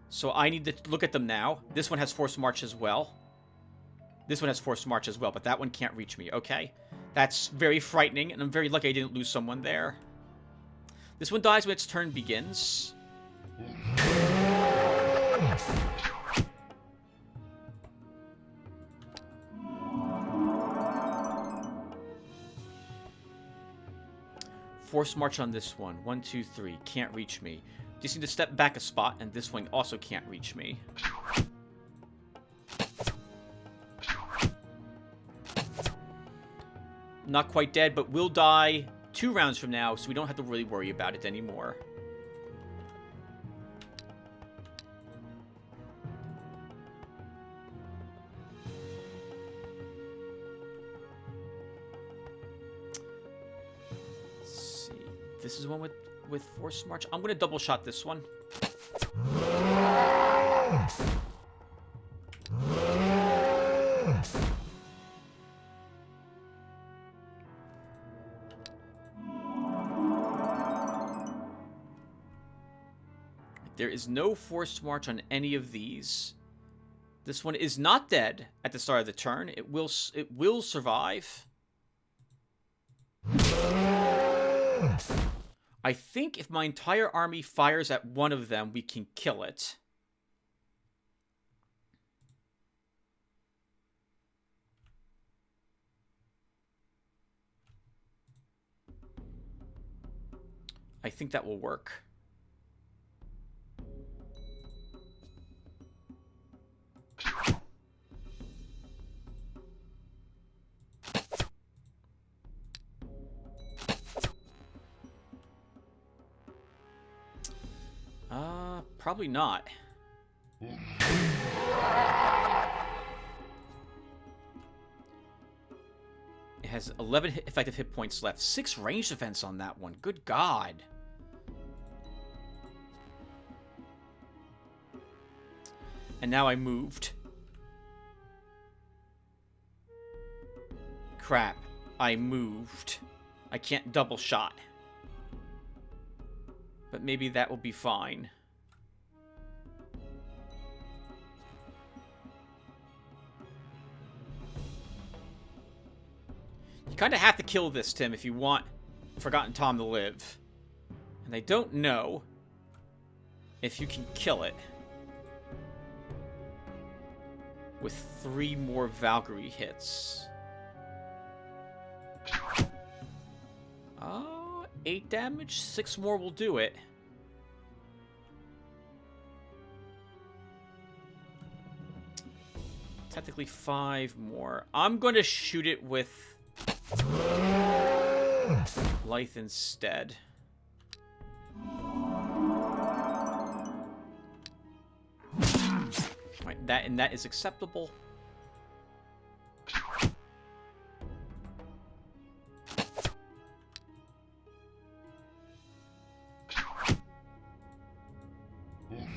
So I need to look at them now. This one has Force March as well. This one has Force March as well, but that one can't reach me. Okay. That's very frightening, and I'm very lucky I didn't lose someone there. This one dies when its turn begins. Force March on this one. 1, 2, 3. Can't reach me. Just need to step back a spot, and this one also can't reach me. Not quite dead, but will die 2 rounds from now, so we don't have to really worry about it anymore. This is one with Force March. I'm going to double shot this one. There is no Force March on any of these. This one is not dead at the start of the turn. It will survive. I think if my entire army fires at one of them, we can kill it. I think that will work. Probably not. It has 11 effective hit points left. 6 range defense on that one. Good God. And now I moved. Crap. I moved. I can't double shot. But maybe that will be fine. You kind of have to kill this, Tim, if you want Forgotten Tom to live. And I don't know if you can kill it with 3 more Valkyrie hits. 8 damage? 6 more will do it. Technically 5 more. I'm going to shoot it with Lithe instead. Right, that is acceptable.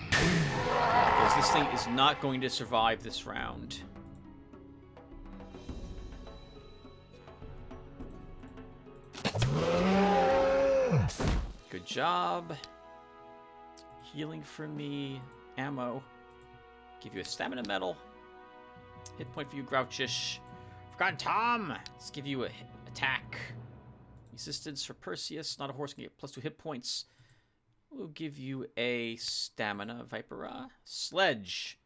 Because this thing is not going to survive this round. Good job. Healing for me. Ammo. Give you a stamina medal. Hit point for you, Grouchish. Forgotten Tom! Let's give you a attack. Resistance for Perseus. Not a horse, can get +2 hit points. We'll give you a stamina, Vipera. Sledge.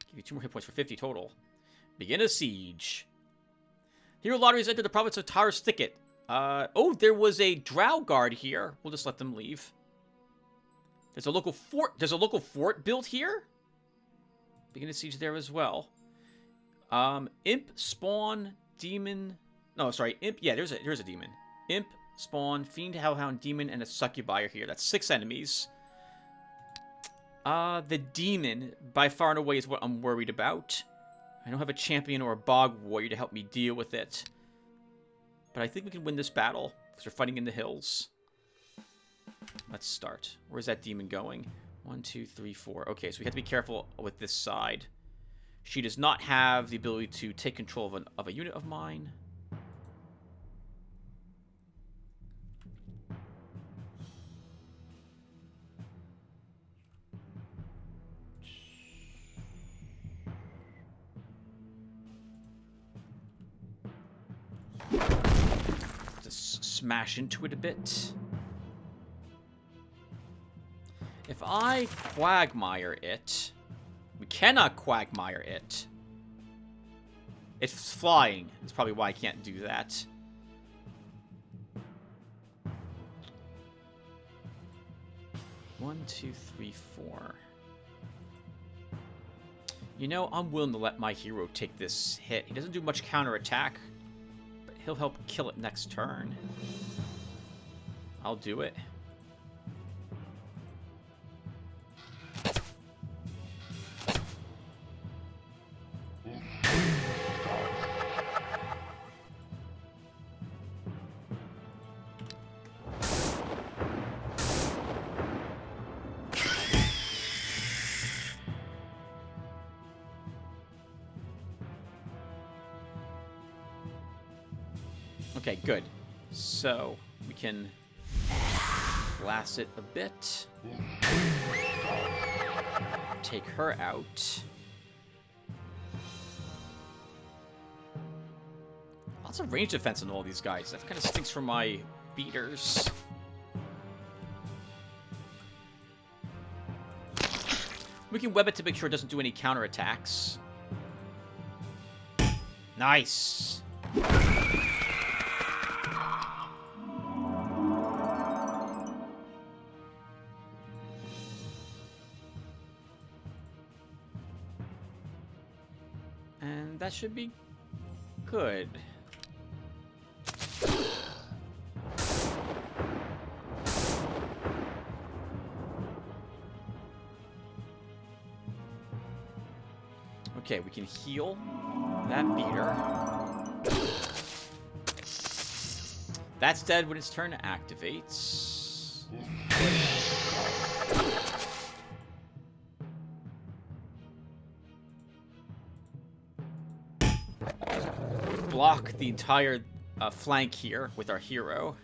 Give you 2 more hit points for 50 total. Begin a siege. Hero lotteries entered the province of Taurus Thicket. Oh, there was a drow guard here. We'll just let them leave. There's a local fort. There's a local fort built here. Begin a siege there as well. Imp, spawn, demon. No, sorry, imp. Yeah, there's a demon. Imp, spawn, fiend, hellhound, demon, and a succubi are here. That's 6 enemies. The demon by far and away is what I'm worried about. I don't have a champion or a bog warrior to help me deal with it. But I think we can win this battle, because we're fighting in the hills. Let's start. Where's that demon going? 1, 2, 3, 4. Okay, so we have to be careful with this side. She does not have the ability to take control of a unit of mine. Just smash into it a bit. If I quagmire it... We cannot quagmire it. It's flying. That's probably why I can't do that. One, two, three, 4. You know, I'm willing to let my hero take this hit. He doesn't do much counterattack, but he'll help kill it next turn. I'll do it. Okay, good. So, we can blast it a bit. Take her out. Lots of range defense on all these guys. That kind of stinks for my beaters. We can web it to make sure it doesn't do any counterattacks. Nice! And that should be good. Okay, we can heal. That beater. That's dead when its turn activates. Block the entire flank here with our hero.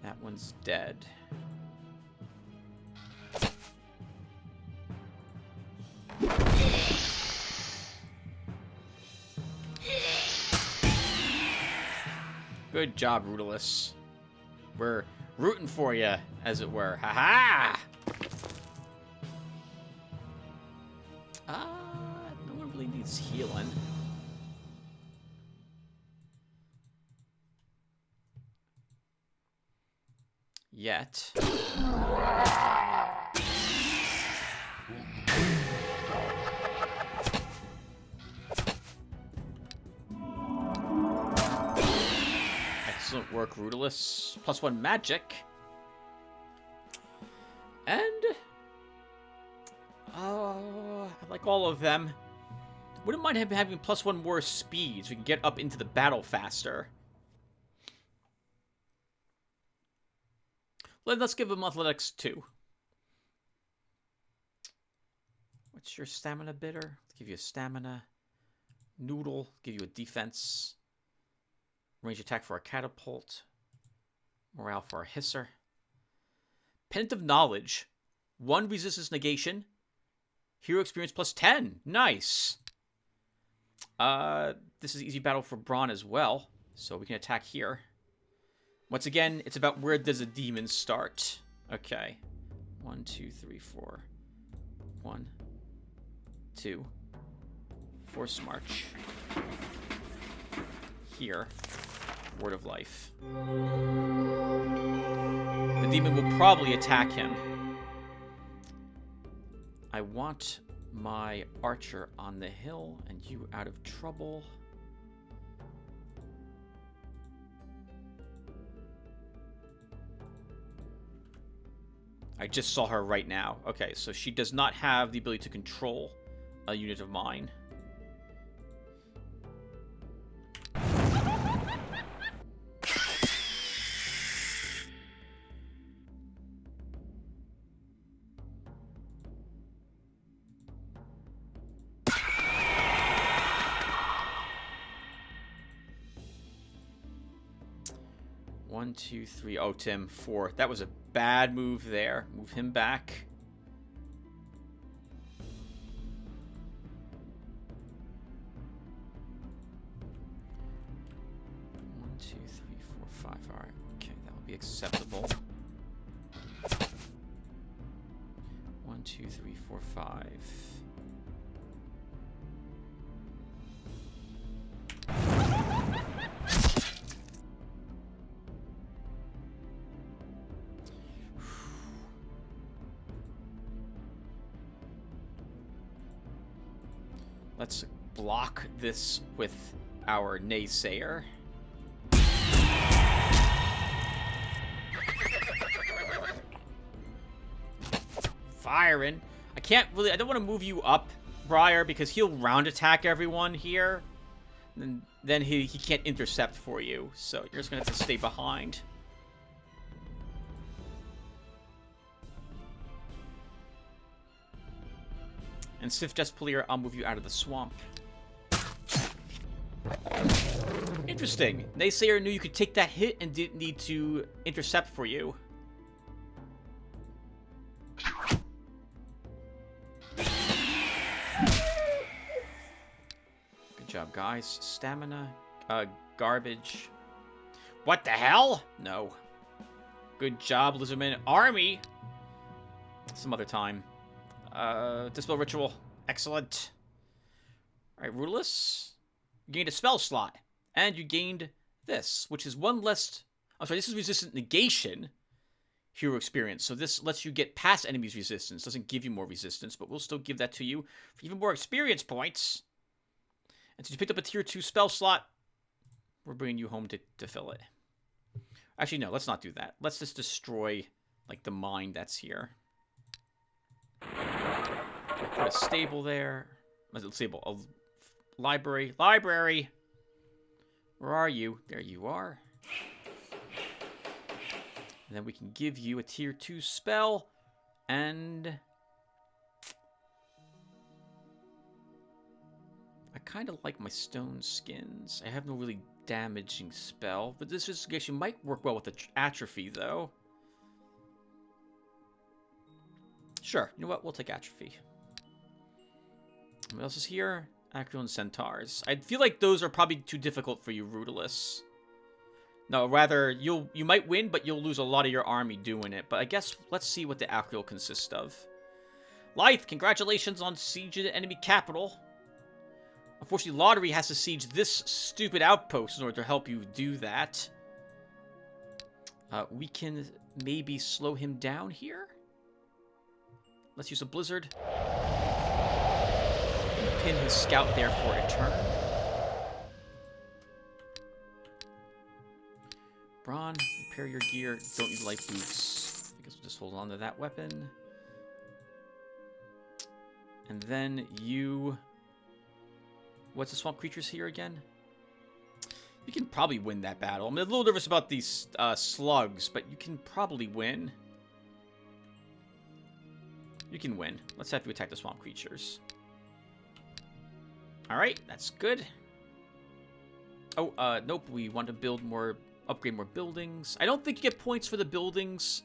That one's dead. Good job, Rootless. We're rooting for you, as it were. Ha-ha! No one really needs healing. Yet. Excellent work, Rootless. +1 magic. And... I like all of them. Wouldn't mind him having +1 more speed so we can get up into the battle faster. Let's give him athletics 2. What's your stamina bidder? Let's give you a stamina. Noodle, give you a defense. Range attack for a catapult. Morale for a hisser. Pendant of Knowledge. 1 resistance negation. Hero experience +10. Nice. This is easy battle for Braun as well. So we can attack here. Once again, it's about where does a demon start. Okay. 1, 2, 3, 4. 1, 2. Force March. Here. Word of Life. The demon will probably attack him. I want my archer on the hill and you out of trouble. I just saw her right now. Okay, so she does not have the ability to control a unit of mine. One, two, three. Oh, Tim, 4. That was a bad move there. Move him back. One, two, three, four, 5. All right. Okay, that will be acceptable. 1, 2, 3, 4, 5. Let's block this with our naysayer. Firing. I don't want to move you up, Briar, because he'll round attack everyone here. And then he can't intercept for you. So you're just going to have to stay behind. And Sith Despalier, I'll move you out of the swamp. Interesting. Naysayer knew you could take that hit and didn't need to intercept for you. Good job, guys. Stamina. Garbage. What the hell? No. Good job, Lizardman. Army. Some other time. Dispel Ritual. Excellent. Alright, Rootless. You gained a spell slot. And you gained this, which is 1 less... I'm sorry, this is resistant negation hero experience. So this lets you get past enemies' resistance. Doesn't give you more resistance, but we'll still give that to you for even more experience points. And since you picked up a tier 2 spell slot, we're bringing you home to fill it. Actually, no, let's not do that. Let's just destroy like the mine that's here. Put a stable there. A stable, a library. Library! Where are you? There you are. And then we can give you a tier 2 spell. And I kind of like my stone skins. I have no really damaging spell, but this investigation might work well with the atrophy, though. Sure, you know what? We'll take atrophy. What else is here? Acro and centaurs. I feel like those are probably too difficult for you, Rootless. No, rather, you might win, but you'll lose a lot of your army doing it. But I guess, let's see what the Acro consists of. Lythe, congratulations on siege of the enemy capital. Unfortunately, Lotaeri has to siege this stupid outpost in order to help you do that. We can maybe slow him down here. Let's use a blizzard. And pin his scout there for a turn. Braun, repair your gear. Don't need light boots. I guess we'll just hold on to that weapon. And then you... What's the swamp creatures here again? You can probably win that battle. I'm a little nervous about these slugs, but you can probably win. You can win. Let's have you attack the swamp creatures. Alright, that's good. Oh, nope. We want to build more... Upgrade more buildings. I don't think you get points for the buildings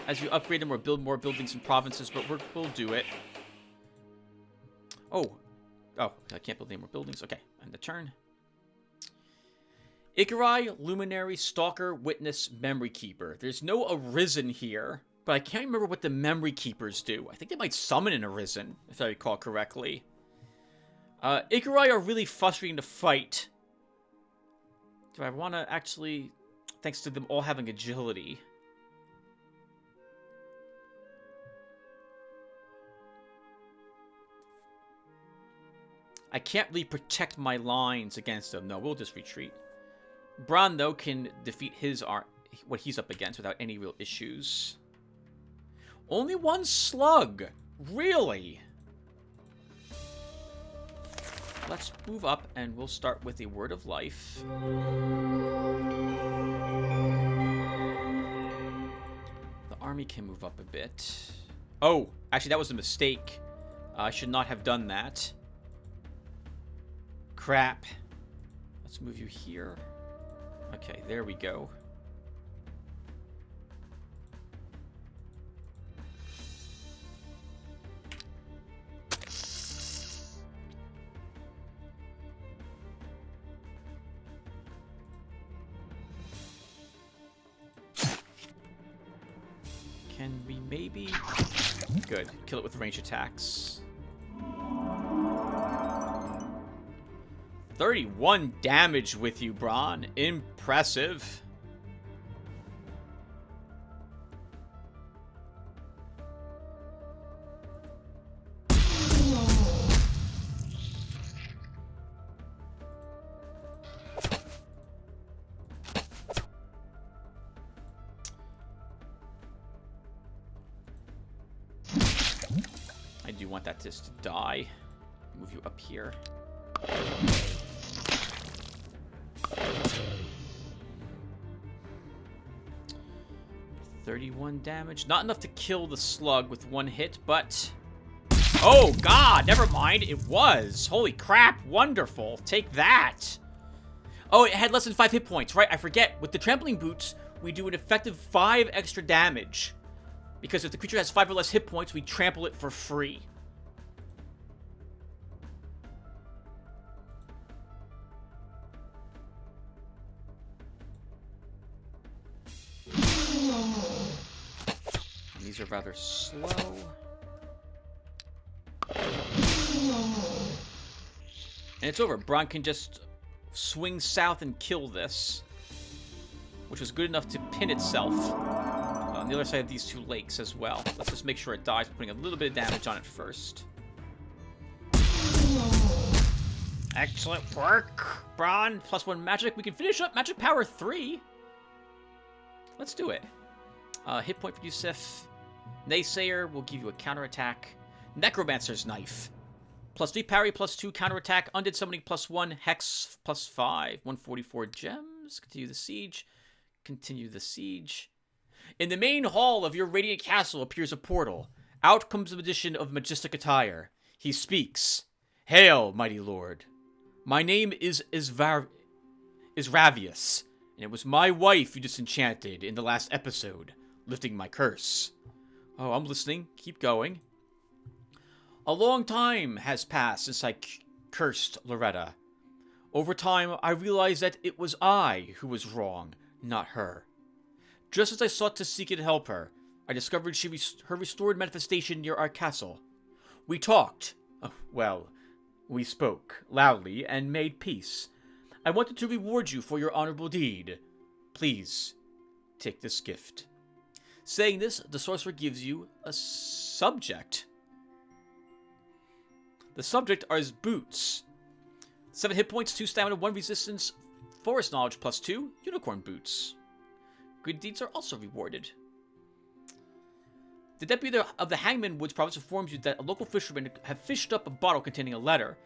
as you upgrade them or build more buildings in provinces, but we'll do it. Oh, I can't build any more buildings. Okay, end the turn. Ikarai, Luminary, Stalker, Witness, Memory Keeper. There's no Arisen here, but I can't remember what the Memory Keepers do. I think they might summon an Arisen, if I recall correctly. Ikarai are really frustrating to fight. Do I want to actually, thanks to them all having agility. I can't really protect my lines against them. No, we'll just retreat. Braun, though, can defeat what he's up against without any real issues. Only one slug? Really? Let's move up, and we'll start with a Word of Life. The army can move up a bit. Oh, actually, that was a mistake. I should not have done that. Crap. Let's move you here. Okay, there we go. Can we maybe... Good. Kill it with range attacks. 31 damage with you, Braun. Impressive. I do want that just to die. Move you up here. $31 damage. Not enough to kill the slug with one hit, but... Oh, God! Never mind. It was. Holy crap. Wonderful. Take that. Oh, it had less than 5 hit points. Right, I forget. With the trampling boots, we do an effective 5 extra damage. Because if the creature has 5 or less hit points, we trample it for free. These are rather slow. And it's over. Braun can just swing south and kill this. Which was good enough to pin itself on the other side of these 2 lakes as well. Let's just make sure it dies by putting a little bit of damage on it first. Excellent work, Braun. +1 magic. We can finish up magic power 3. Let's do it. Hit point for Yusuf. Naysayer will give you a counterattack. Necromancer's Knife. +3 parry, +2 counterattack. Undead Summoning +1. Hex +5. 144 gems. Continue the siege. Continue the siege. In the main hall of your radiant castle appears a portal. Out comes a magician of majestic attire. He speaks. Hail, mighty lord. My name is Ravius, and it was my wife you disenchanted in the last episode, lifting my curse. Oh, I'm listening. Keep going. A long time has passed since I cursed Loretta. Over time, I realized that it was I who was wrong, not her. Just as I sought to seek and help her, I discovered her restored manifestation near our castle. We talked. We spoke loudly and made peace. I wanted to reward you for your honorable deed. Please, take this gift. Saying this, the sorcerer gives you a subject. The subject are his boots. 7 hit points, 2 stamina, 1 resistance, forest knowledge +2, unicorn boots. Good deeds are also rewarded. The deputy of the Hangman Woods province informs you that a local fisherman have fished up a bottle containing a letter.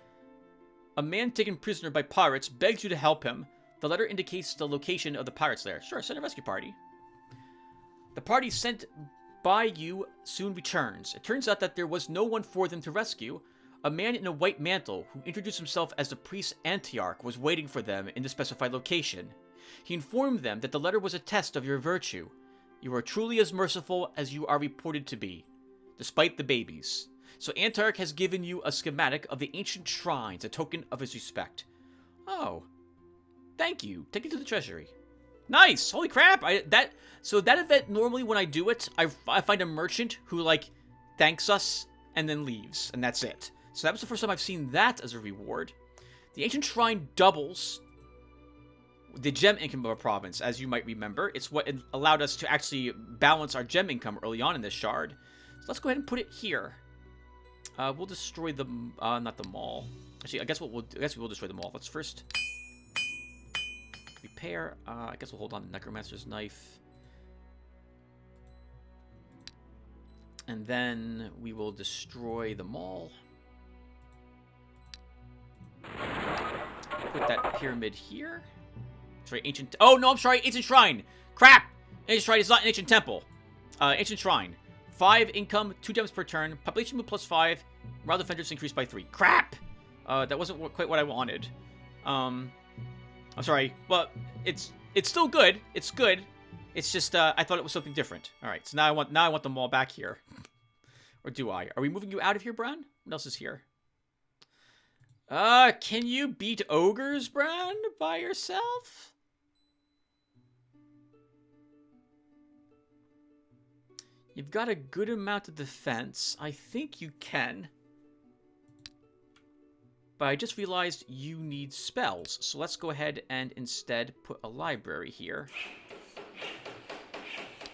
A man taken prisoner by pirates begs you to help him. The letter indicates the location of the pirates there. Sure, send a rescue party. The party sent by you soon returns. It turns out that there was no one for them to rescue. A man in a white mantle, who introduced himself as the priest Antiarch, was waiting for them in the specified location. He informed them that the letter was a test of your virtue. You are truly as merciful as you are reported to be, despite the babies. So Antiarch has given you a schematic of the ancient shrines, a token of his respect. Oh, thank you. Take it to the treasury. Nice! Holy crap! So that event, normally when I do it, I find a merchant who, like, thanks us and then leaves, and that's it. So that was the first time I've seen that as a reward. The ancient shrine doubles the gem income of a province, as you might remember. It's what allowed us to actually balance our gem income early on in this shard. So let's go ahead and put it here. We'll destroy the, not the mall. Actually, I guess we will destroy the mall. Let's first repair. I guess we'll hold on to Necromancer's Knife. And then we will destroy the mall. Put that pyramid here. Sorry, ancient. Oh no, I'm sorry, ancient shrine. Crap! Ancient shrine is not an ancient temple. Ancient shrine. 5 income, 2 gems per turn. Population move +5. Morale defenders increased by 3. Crap! That wasn't quite what I wanted. I'm sorry. Well, it's still good. It's good. It's just I thought it was something different. All right, so now I want them all back here. Or do I? Are we moving you out of here, Bran? What else is here? Can you beat ogres, Bran, by yourself? You've got a good amount of defense. I think you can. But I just realized you need spells. So let's go ahead and instead put a library here.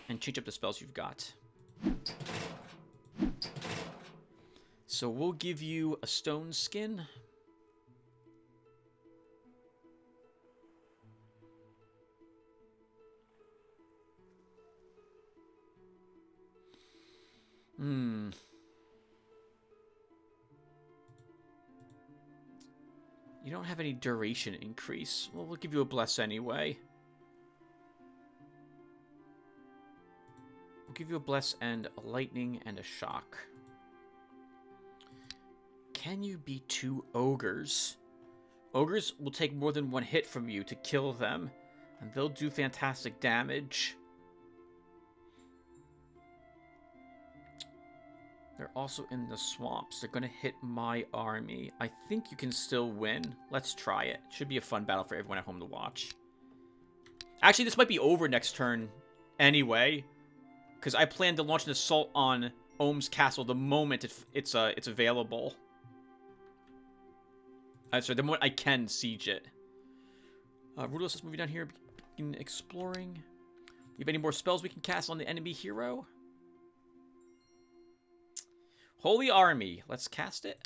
And change up the spells you've got. So we'll give you a stone skin. You don't have any duration increase. Well, we'll give you a bless anyway. We'll give you a bless and a lightning and a shock. Can you beat 2 ogres? Ogres will take more than 1 hit from you to kill them, and they'll do fantastic damage. They're also in the swamps. They're going to hit my army. I think you can still win. Let's try it. Should be a fun battle for everyone at home to watch. Actually, this might be over next turn anyway, because I plan to launch an assault on Ohm's castle the moment it's available. Sorry, the moment I can siege it. Rootless is moving down here, begin exploring. You have any more spells we can cast on the enemy hero? Holy Army. Let's cast it.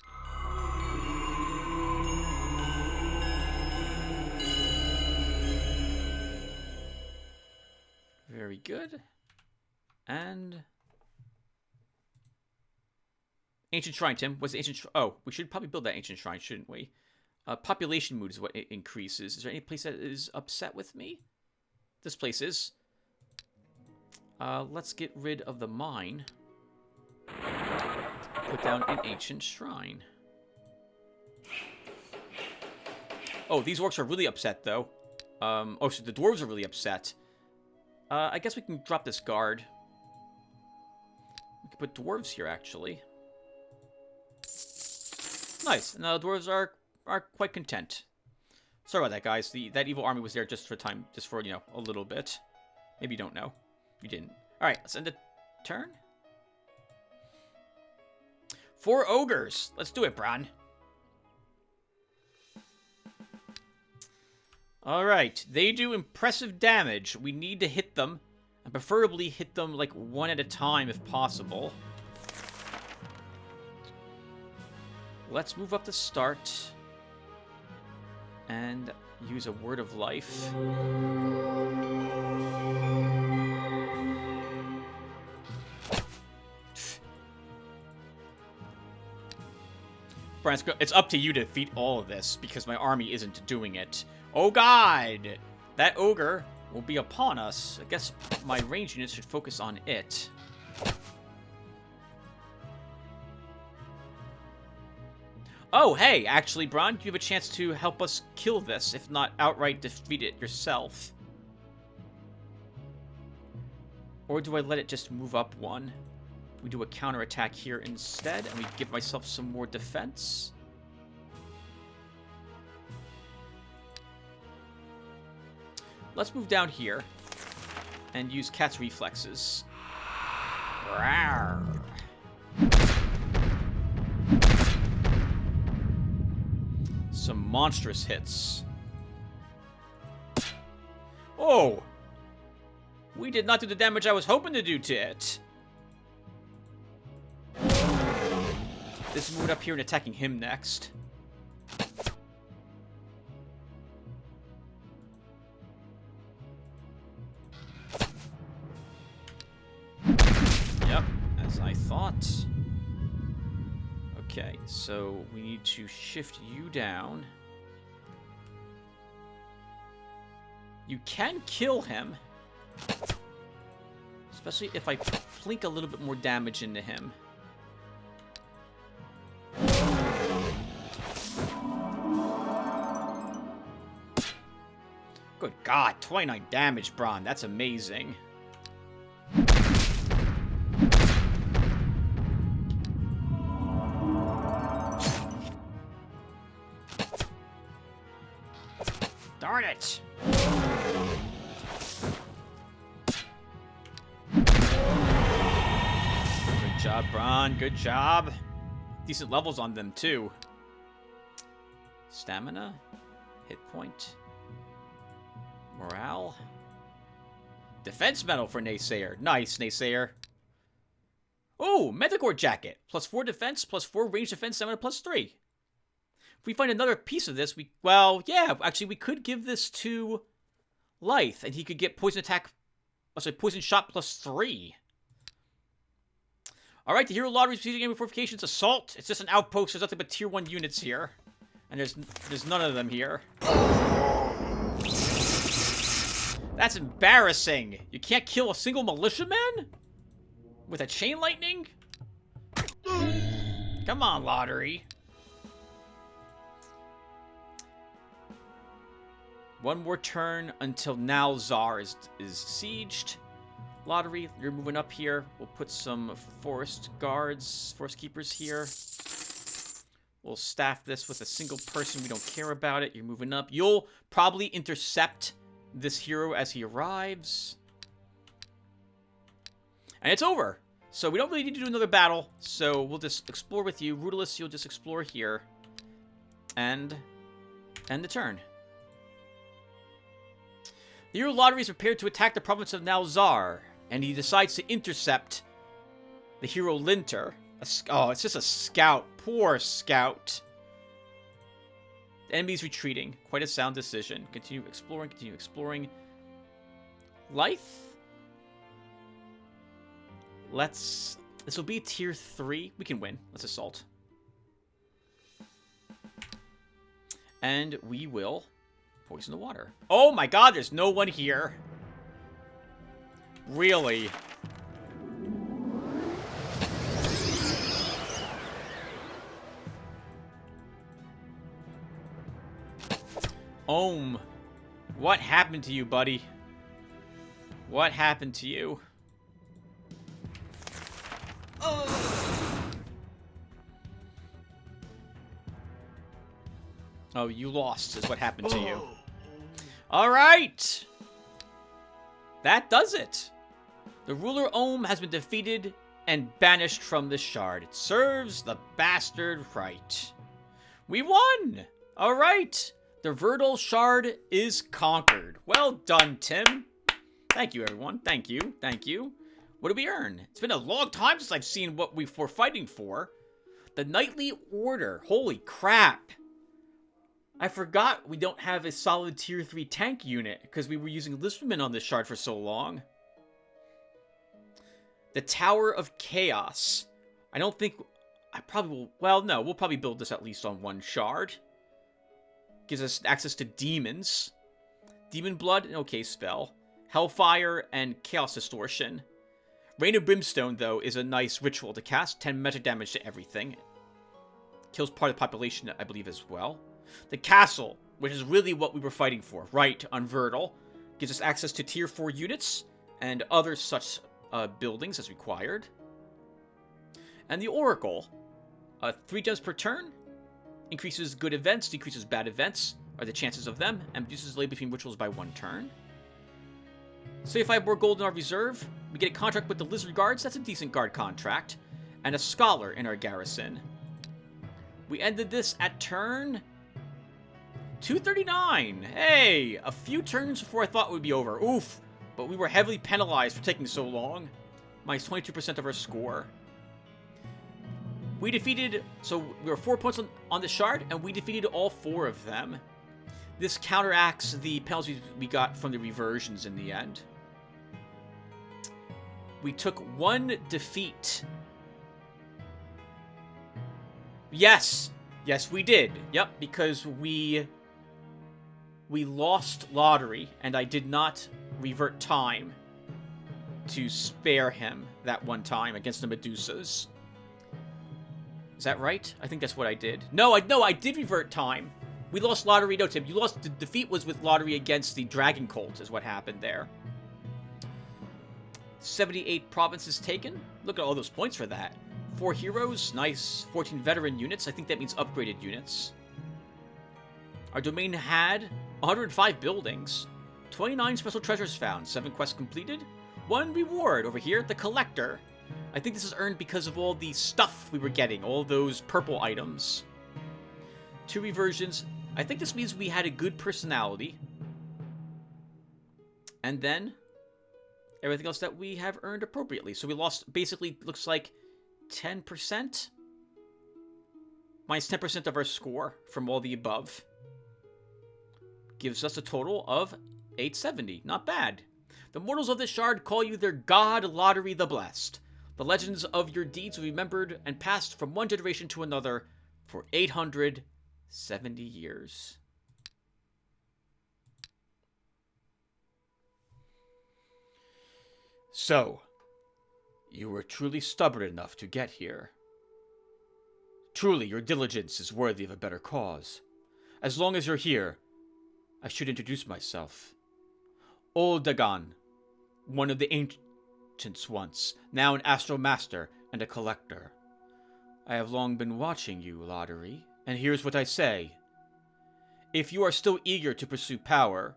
Very good. And ancient shrine, Tim. What's the ancient? Oh, we should probably build that ancient shrine, shouldn't we? Population mood is what it increases. Is there any place that is upset with me? This place is. Let's get rid of the mine. Put down an ancient shrine. Oh, these orcs are really upset, though. Oh, so the dwarves are really upset. I guess we can drop this guard. We can put dwarves here, actually. Nice. Now the dwarves are quite content. Sorry about that, guys. That evil army was there just for time, just for, you know, a little bit. Maybe you don't know. You didn't. All right, let's end the turn. 4 ogres. Let's do it, Bron. All right, they do impressive damage. We need to hit them, and preferably hit them like one at a time if possible. Let's move up to start and use a word of life. Brian, it's up to you to defeat all of this because my army isn't doing it. Oh god! That ogre will be upon us. I guess my range units should focus on it. Oh, hey, actually, Bron, you have a chance to help us kill this, if not outright defeat it yourself. Or do I let it just move up one? We do a counterattack here instead, and we give myself some more defense. Let's move down here and use cat's reflexes. Rawr. Some monstrous hits. Oh! We did not do the damage I was hoping to do to it. This moving up here and attacking him next. Yep, as I thought. Okay, so we need to shift you down. You can kill him. Especially if I plink a little bit more damage into him. Good god, 29 damage, Bron. That's amazing. Darn it! Good job, Bron. Good job. Decent levels on them, too. Stamina. Hit point. Morale. Defense medal for Naysayer. Nice, Naysayer. Oh, Methagor jacket. +4 defense, +4 range defense, stamina, +3. If we find another piece of this, well, yeah, actually, we could give this to Lythe, and he could get poison attack, poison shot +3. All right, the Hero Lottery Strategic Enemy Fortifications Assault. It's just an outpost. There's nothing but tier 1 units here, and there's none of them here. That's embarrassing. You can't kill a single militiaman with a chain lightning? Come on, Lottery. One more turn until Nalzar is sieged. Lottery, you're moving up here. We'll put some forest guards, forest keepers here. We'll staff this with a single person. We don't care about it. You're moving up. You'll probably intercept this hero as he arrives. And it's over. So we don't really need to do another battle. So we'll just explore with you. Rootless, you'll just explore here. And end the turn. The Hero Lottery is prepared to attack the province of Nalzar, and he decides to intercept the Hero Linter. Oh, it's just a scout. Poor scout. The enemy's retreating. Quite a sound decision. Continue exploring, continue exploring. Lythe? Let's... This will be tier 3. We can win. Let's assault. And we will poison the water. Oh my god, there's no one here. Really? What happened to you, buddy? What happened to you? Oh, you lost is what happened to you. Alright! That does it. The ruler Ohm has been defeated and banished from the shard. It serves the bastard right. We won! Alright. The Verdal shard is conquered. Well done, Tim. Thank you, everyone. Thank you. Thank you. What did we earn? It's been a long time since I've seen what we were fighting for. The Knightly Order. Holy crap. I forgot we don't have a solid tier 3 tank unit because we were using Lizardmen on this shard for so long. The Tower of Chaos. I don't think... I probably will... Well, no. We'll probably build this at least on one shard. Gives us access to demons. Demon Blood, an okay spell. Hellfire and Chaos Distortion. Rain of Brimstone, though, is a nice ritual to cast. 10 magic damage to everything. Kills part of the population, I believe, as well. The Castle, which is really what we were fighting for, right, on Verdal. Gives us access to tier 4 units and other such buildings as required. And the Oracle. 3 gems per turn. Increases good events, decreases bad events, or the chances of them, and reduces delay between rituals by 1 turn. Say 5 more gold in our reserve. We get a contract with the Lizard Guards. That's a decent guard contract. And a Scholar in our garrison. We ended this at turn 239. Hey, a few turns before I thought it would be over. Oof. But we were heavily penalized for taking so long. Minus 22% of our score. We defeated... So we were 4 points on the shard, and we defeated all 4 of them. This counteracts the penalties we got from the reversions in the end. We took 1 defeat. Yes! Yes, we did. Yep, because we lost Lotaeri, and I did not revert time to spare him that one time against the Medusas. Is that right? I think that's what I did. No, I did revert time. We lost Lotaeri. No, Tim, you lost. The defeat was with Lotaeri against the Dragon Cult, is what happened there. 78 provinces taken. Look at all those points for that. 4 heroes, nice. 14 veteran units. I think that means upgraded units. Our domain had 105 buildings. 29 special treasures found. 7 quests completed. 1 reward over here, the Collector. I think this is earned because of all the stuff we were getting. All those purple items. 2 reversions. I think this means we had a good personality. And then everything else that we have earned appropriately. So we lost, basically, looks like 10%? Minus 10% of our score from all the above. Gives us a total of 870. Not bad. The mortals of this shard call you their god, Lotaeri the Blessed. The legends of your deeds will be remembered and passed from one generation to another for 870 years. So, you were truly stubborn enough to get here. Truly, your diligence is worthy of a better cause. As long as you're here, I should introduce myself. Dagon, one of the ancients once, now an Astral Master and a Collector. I have long been watching you, Lotaeri, and here's what I say. If you are still eager to pursue power,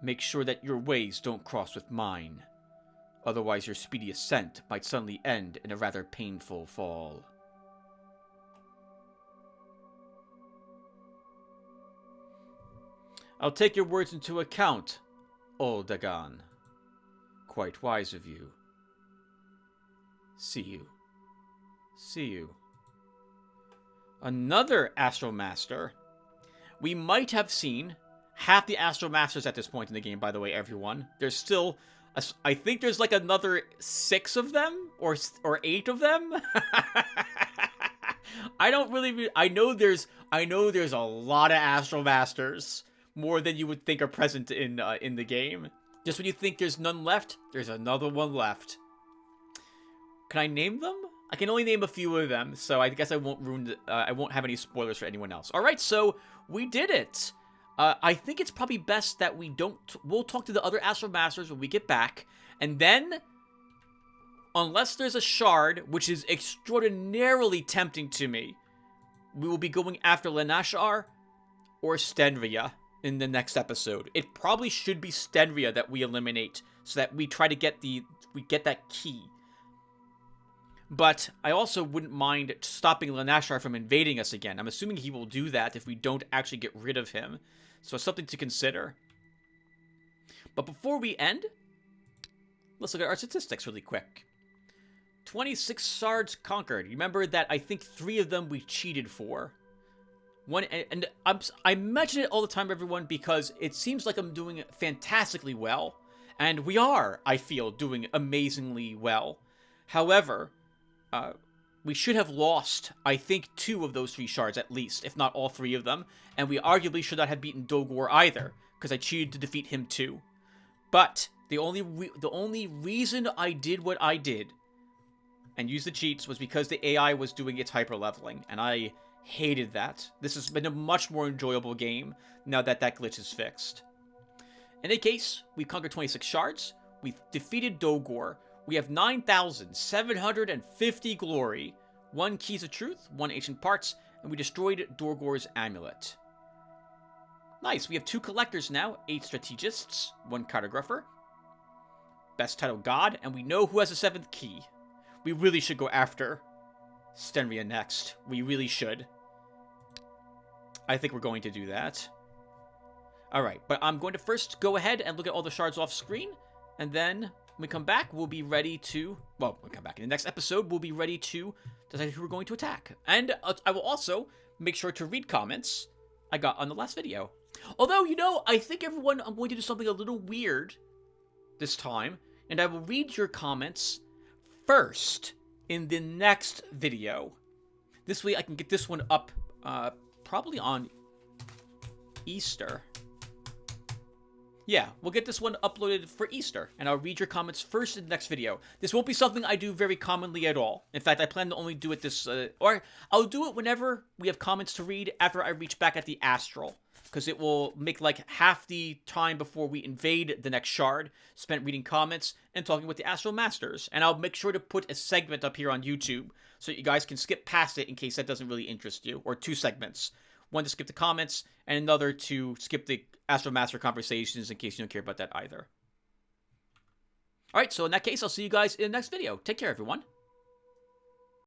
make sure that your ways don't cross with mine. Otherwise, your speedy ascent might suddenly end in a rather painful fall. I'll take your words into account, Dagon. Quite wise of you. See you. See you. Another Astral Master. We might have seen half the Astral Masters at this point in the game, by the way, everyone. There's still I think there's like another 6 of them or 8 of them. I don't really. I know there's a lot of Astral Masters, more than you would think are present in the game. Just when you think there's none left, there's another one left. Can I name them? I can only name a few of them, so I guess I won't ruin. I won't have any spoilers for anyone else. All right, so we did it. I think it's probably best that we don't. We'll talk to the other Astral Masters when we get back, and then, unless there's a shard, which is extraordinarily tempting to me, we will be going after Lanashar or Stenria in the next episode. It probably should be Stenria that we eliminate, so that we try to get that key. But I also wouldn't mind stopping Lanashar from invading us again. I'm assuming he will do that if we don't actually get rid of him. So it's something to consider. But before we end, let's look at our statistics really quick. 26 shards conquered. Remember that I think 3 of them we cheated for. I mention it all the time, everyone, because it seems like I'm doing fantastically well. And we are, I feel, doing amazingly well. However, we should have lost, I think, 2 of those 3 shards at least, if not all 3 of them, and we arguably should not have beaten Dogor either, because I cheated to defeat him too. But the only reason I did what I did and used the cheats was because the AI was doing its hyper leveling, and I hated that. This has been a much more enjoyable game now that that glitch is fixed. In any case, we conquered 26 shards, we defeated Dogor. We have 9,750 glory, 1 keys of truth, 1 ancient parts, and we destroyed Dorgor's amulet. Nice, we have 2 collectors now, 8 strategists, 1 cartographer, best title god, and we know who has the 7th key. We really should go after Stenria next. We really should. I think we're going to do that. Alright, but I'm going to first go ahead and look at all the shards off screen, and then when we come back, we'll be ready to... Well, we'll come back in the next episode. We'll be ready to decide who we're going to attack. And I will also make sure to read comments I got on the last video. Although, you know, I think everyone... I'm going to do something a little weird this time. And I will read your comments first in the next video. This way I can get this one up probably on Easter. Yeah, we'll get this one uploaded for Easter, and I'll read your comments first in the next video. This won't be something I do very commonly at all. In fact, I plan to only do it this, or I'll do it whenever we have comments to read after I reach back at the Astral, because it will make like half the time before we invade the next shard spent reading comments and talking with the Astral Masters. And I'll make sure to put a segment up here on YouTube so you guys can skip past it in case that doesn't really interest you, or 2 segments. One to skip the comments, and another to skip the Astral Master conversations in case you don't care about that either. Alright, so in that case, I'll see you guys in the next video. Take care, everyone.